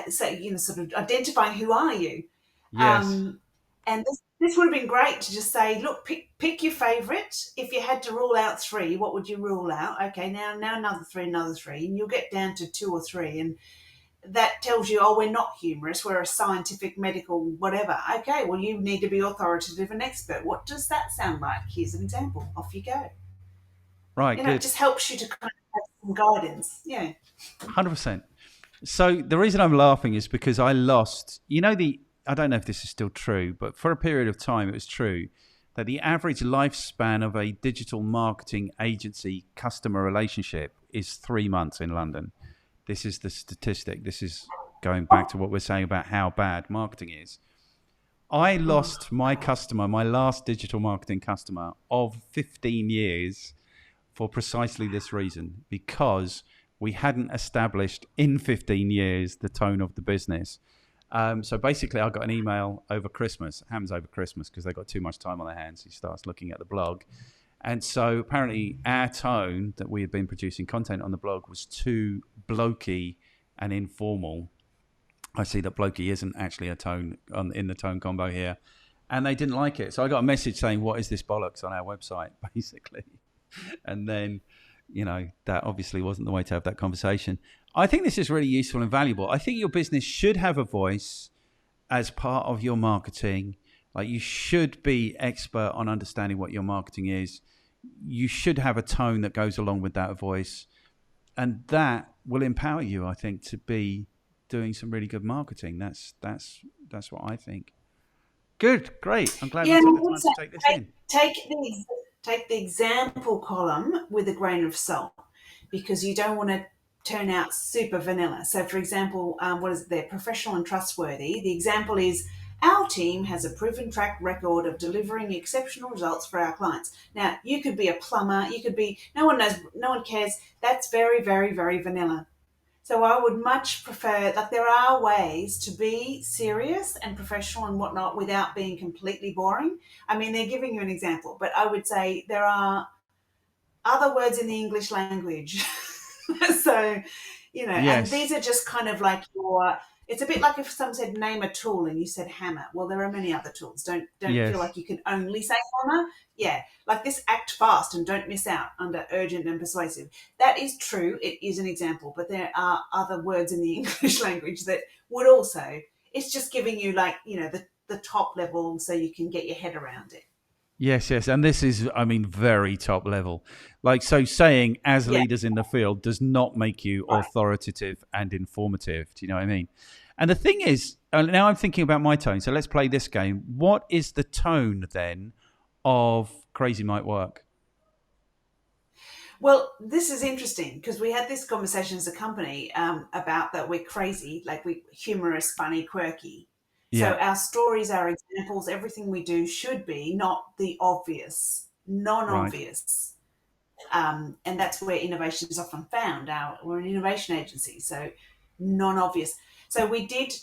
So, sort of identifying who are you. Yes. Um, and this would have been great to just say, look, pick your favourite. If you had to rule out three, what would you rule out? Okay, now another three, and you'll get down to two or three, and that tells you, oh, we're not humorous, we're a scientific, medical, whatever. Okay, well, you need to be authoritative and expert. What does that sound like? Here's an example. Off you go. Right. It Good. just helps you to kind of have some guidance. Yeah. 100%. So the reason I'm laughing is because I lost, I don't know if this is still true, but for a period of time it was true that the average lifespan of a digital marketing agency customer relationship is 3 months in London. This is the statistic. This is going back to what we're saying about how bad marketing is. I lost my customer, my last digital marketing customer of 15 years for precisely this reason, because we hadn't established in 15 years the tone of the business. So basically, I got an email over Christmas. It happens over Christmas because they got too much time on their hands. He starts looking at the blog. And so apparently our tone that we had been producing content on the blog was too blokey and informal. I see that blokey isn't actually a tone in the tone combo here. And they didn't like it. So I got a message saying, what is this bollocks on our website, basically. And then, that obviously wasn't the way to have that conversation. I think this is really useful and valuable. I think your business should have a voice as part of your marketing. Like, you should be expert on understanding what your marketing is. You should have a tone that goes along with that voice. And that will empower you, I think, to be doing some really good marketing. That's what I think. Good, great. I'm glad we Yeah, and took I the would time say to take this in. take the example column with a grain of salt, because you don't want to turn out super vanilla. So, for example, what is it there? Professional and trustworthy. The example is, our team has a proven track record of delivering exceptional results for our clients. Now, you could be a plumber. You could be, no one knows, no one cares. That's very, very, very vanilla. So I would much prefer, like, there are ways to be serious and professional and whatnot without being completely boring. I mean, they're giving you an example, but I would say there are other words in the English language. So, and these Yes, are just kind of like it's a bit like if someone said name a tool and you said hammer. Well, there are many other tools. Don't feel yes. like you can only say hammer. Yeah, like this, act fast and don't miss out under urgent and persuasive. That is true. It is an example, but there are other words in the English language that would also, it's just giving you, like, the top level so you can get your head around it. Yes. And this is, I mean, very top level. Like, so saying as Yeah, leaders in the field does not make you right. authoritative and informative. Do you know what I mean? And the thing is, now I'm thinking about my tone. So let's play this game. What is the tone then of Crazy Might Work? Well, this is interesting because we had this conversation as a company about that we're crazy, like we humorous, funny, quirky. So Yeah, our stories, our examples, everything we do should be not the obvious, right. non-obvious, and that's where innovation is often found. We're an innovation agency, so non-obvious. So we did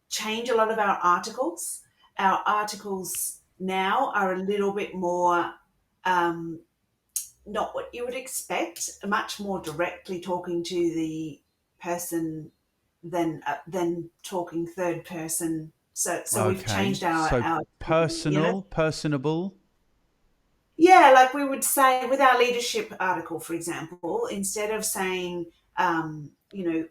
change a lot of our articles. Our articles now are a little bit more. Um, Not what you would expect, much more directly talking to the person than talking third person. So we've Okay. changed So our personal, personable. Yeah, like we would say with our leadership article, for example, instead of saying, you know,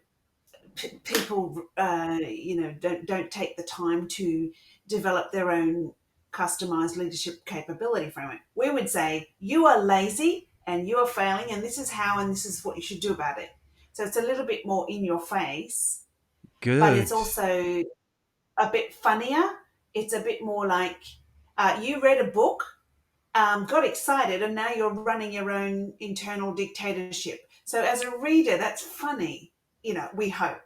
people, don't take the time to develop their own customized leadership capability framework. We would say, you are lazy and you are failing, and this is how, and this is what you should do about it. So it's a little bit more in your face, but it's Good. also a bit funnier. It's a bit more like you read a book, got excited, and now you're running your own internal dictatorship. So as a reader, that's funny, we hope.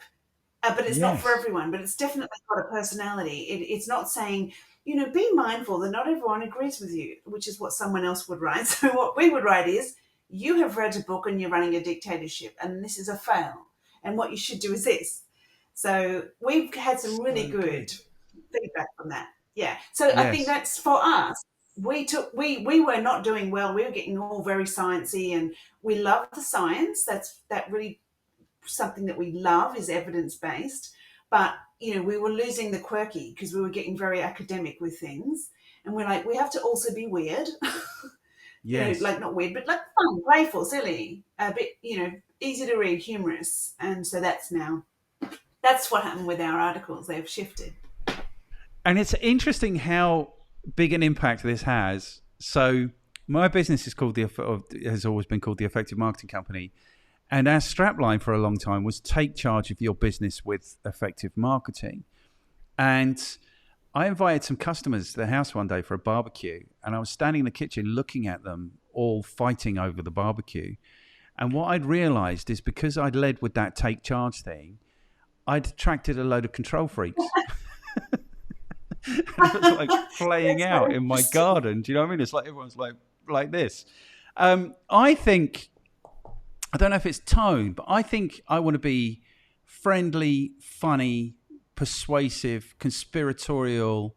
But it's not for Yes. everyone, but it's definitely got a personality. It's not saying, be mindful that not everyone agrees with you, which is what someone else would write. So what we would write is, you have read a book and you're running a dictatorship, and this is a fail. And what you should do is this. So we've had some really So good good. feedback from that. Yeah. So I think Yes. that's for us. We were not doing well. We were getting all very sciencey, and we love the science. That really something that we love is evidence based, but we were losing the quirky because we were getting very academic with things, and we're like, we have to also be weird. Yes. Like not weird, but like fun, playful, silly, a bit, easy to read, humorous. And so that's what happened with our articles. They've shifted. And it's interesting how big an impact this has. So my business is called has always been called the Effective Marketing Company, and our strapline for a long time was take charge of your business with effective marketing. And I invited some customers to the house one day for a barbecue, and I was standing in the kitchen looking at them all fighting over the barbecue. And what I'd realized is because I'd led with that take charge thing, I'd attracted a load of control freaks. And it was like playing That's so out in my interesting. garden. Do you know what I mean? It's like everyone's like this. I think I don't know if it's tone, but I think I want to be friendly, funny, persuasive, conspiratorial.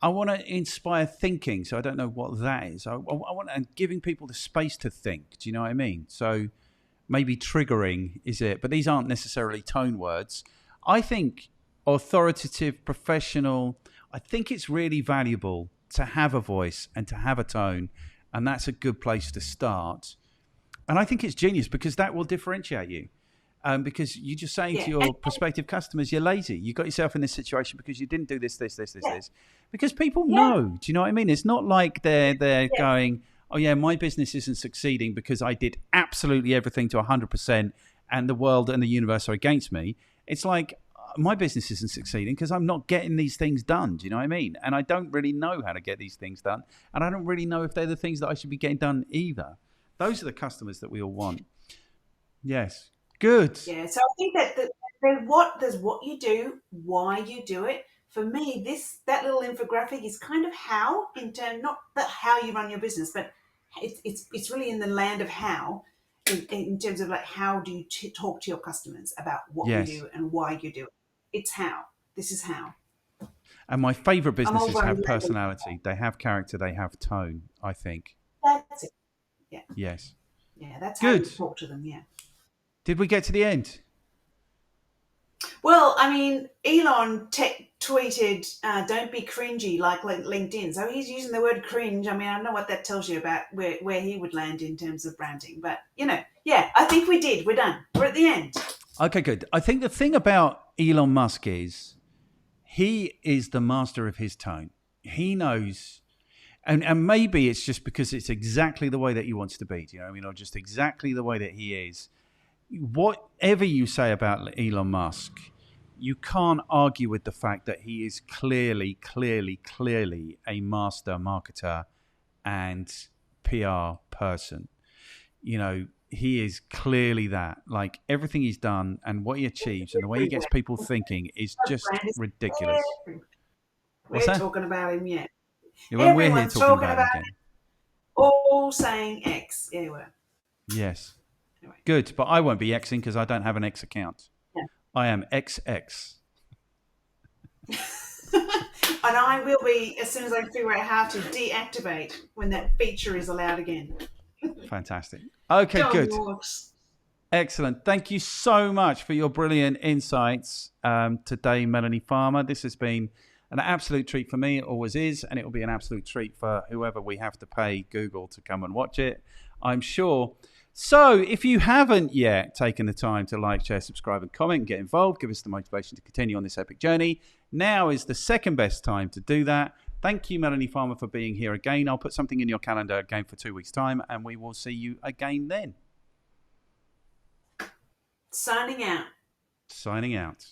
I want to inspire thinking. So I don't know what that is. I want and giving people the space to think. Do you know what I mean? So maybe triggering is it, but these aren't necessarily tone words. I think authoritative, professional. I think it's really valuable to have a voice and to have a tone, and that's a good place to start. And I think it's genius because that will differentiate you. Because you're just saying to Yeah. your prospective customers, you're lazy. You got yourself in this situation because you didn't do this. Because people Yeah. know. Do you know what I mean? It's not like they're Yeah. going, oh yeah, my business isn't succeeding because I did absolutely everything to 100%, and the world and the universe are against me. It's like my business isn't succeeding because I'm not getting these things done. Do you know what I mean? And I don't really know how to get these things done, and I don't really know if they're the things that I should be getting done either. Those are the customers that we all want. Yes. Good. Yeah, so I think that there's what you do, why you do it. For me, that little infographic is kind of how, in turn, not that how you run your business, but it's really in the land of how, in terms of like how do you talk to your customers about what we Yes. do and why you do it. It's how. This is how. And my favorite I'm all businesses very have label. personality. They have character. They have tone, I think. That's it. Yeah, Yes. yeah. That's how you Good. talk to them. Yeah. Did we get to the end? Well, I mean, Elon tweeted, "Don't be cringy like LinkedIn." So he's using the word cringe. I mean, I don't know what that tells you about where he would land in terms of branding, but yeah, I think we did. We're done. We're at the end. Okay, good. I think the thing about Elon Musk is he is the master of his tone. He knows, and maybe it's just because it's exactly the way that he wants to be. Do you know what I mean? Or just exactly the way that he is. Whatever you say about Elon Musk, you can't argue with the fact that he is clearly a master marketer and PR person. You know, he is clearly that. Like everything he's done and what he achieves and the way he gets people thinking is Our just brand is ridiculous. everywhere. What's We're that? talking about him yet. Yeah, when we're here Everyone's talking talking about him about again. all saying X. Anyway, Yes. anyway. Good. But I won't be Xing because I don't have an X account. Yeah. I am XX. And I will be as soon as I figure out how to deactivate when that feature is allowed again. Fantastic. Okay, John good. Yorks. Excellent. Thank you so much for your brilliant insights today, Melanie Farmer. This has been An absolute treat for me, it always is, and it will be an absolute treat for whoever we have to pay Google to come and watch it, I'm sure. So if you haven't yet taken the time to like, share, subscribe, and comment and get involved, give us the motivation to continue on this epic journey, now is the second best time to do that. Thank you, Melanie Farmer, for being here again. I'll put something in your calendar again for 2 weeks' time, and we will see you again then. Signing out. Signing out.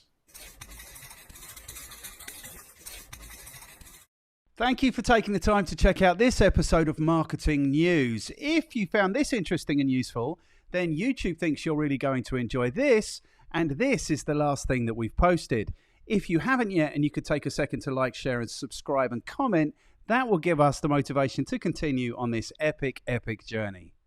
Thank you for taking the time to check out this episode of Marketing News. If you found this interesting and useful, then YouTube thinks you're really going to enjoy this, and this is the last thing that we've posted. If you haven't yet and you could take a second to like, share, and subscribe and comment, that will give us the motivation to continue on this epic, epic journey.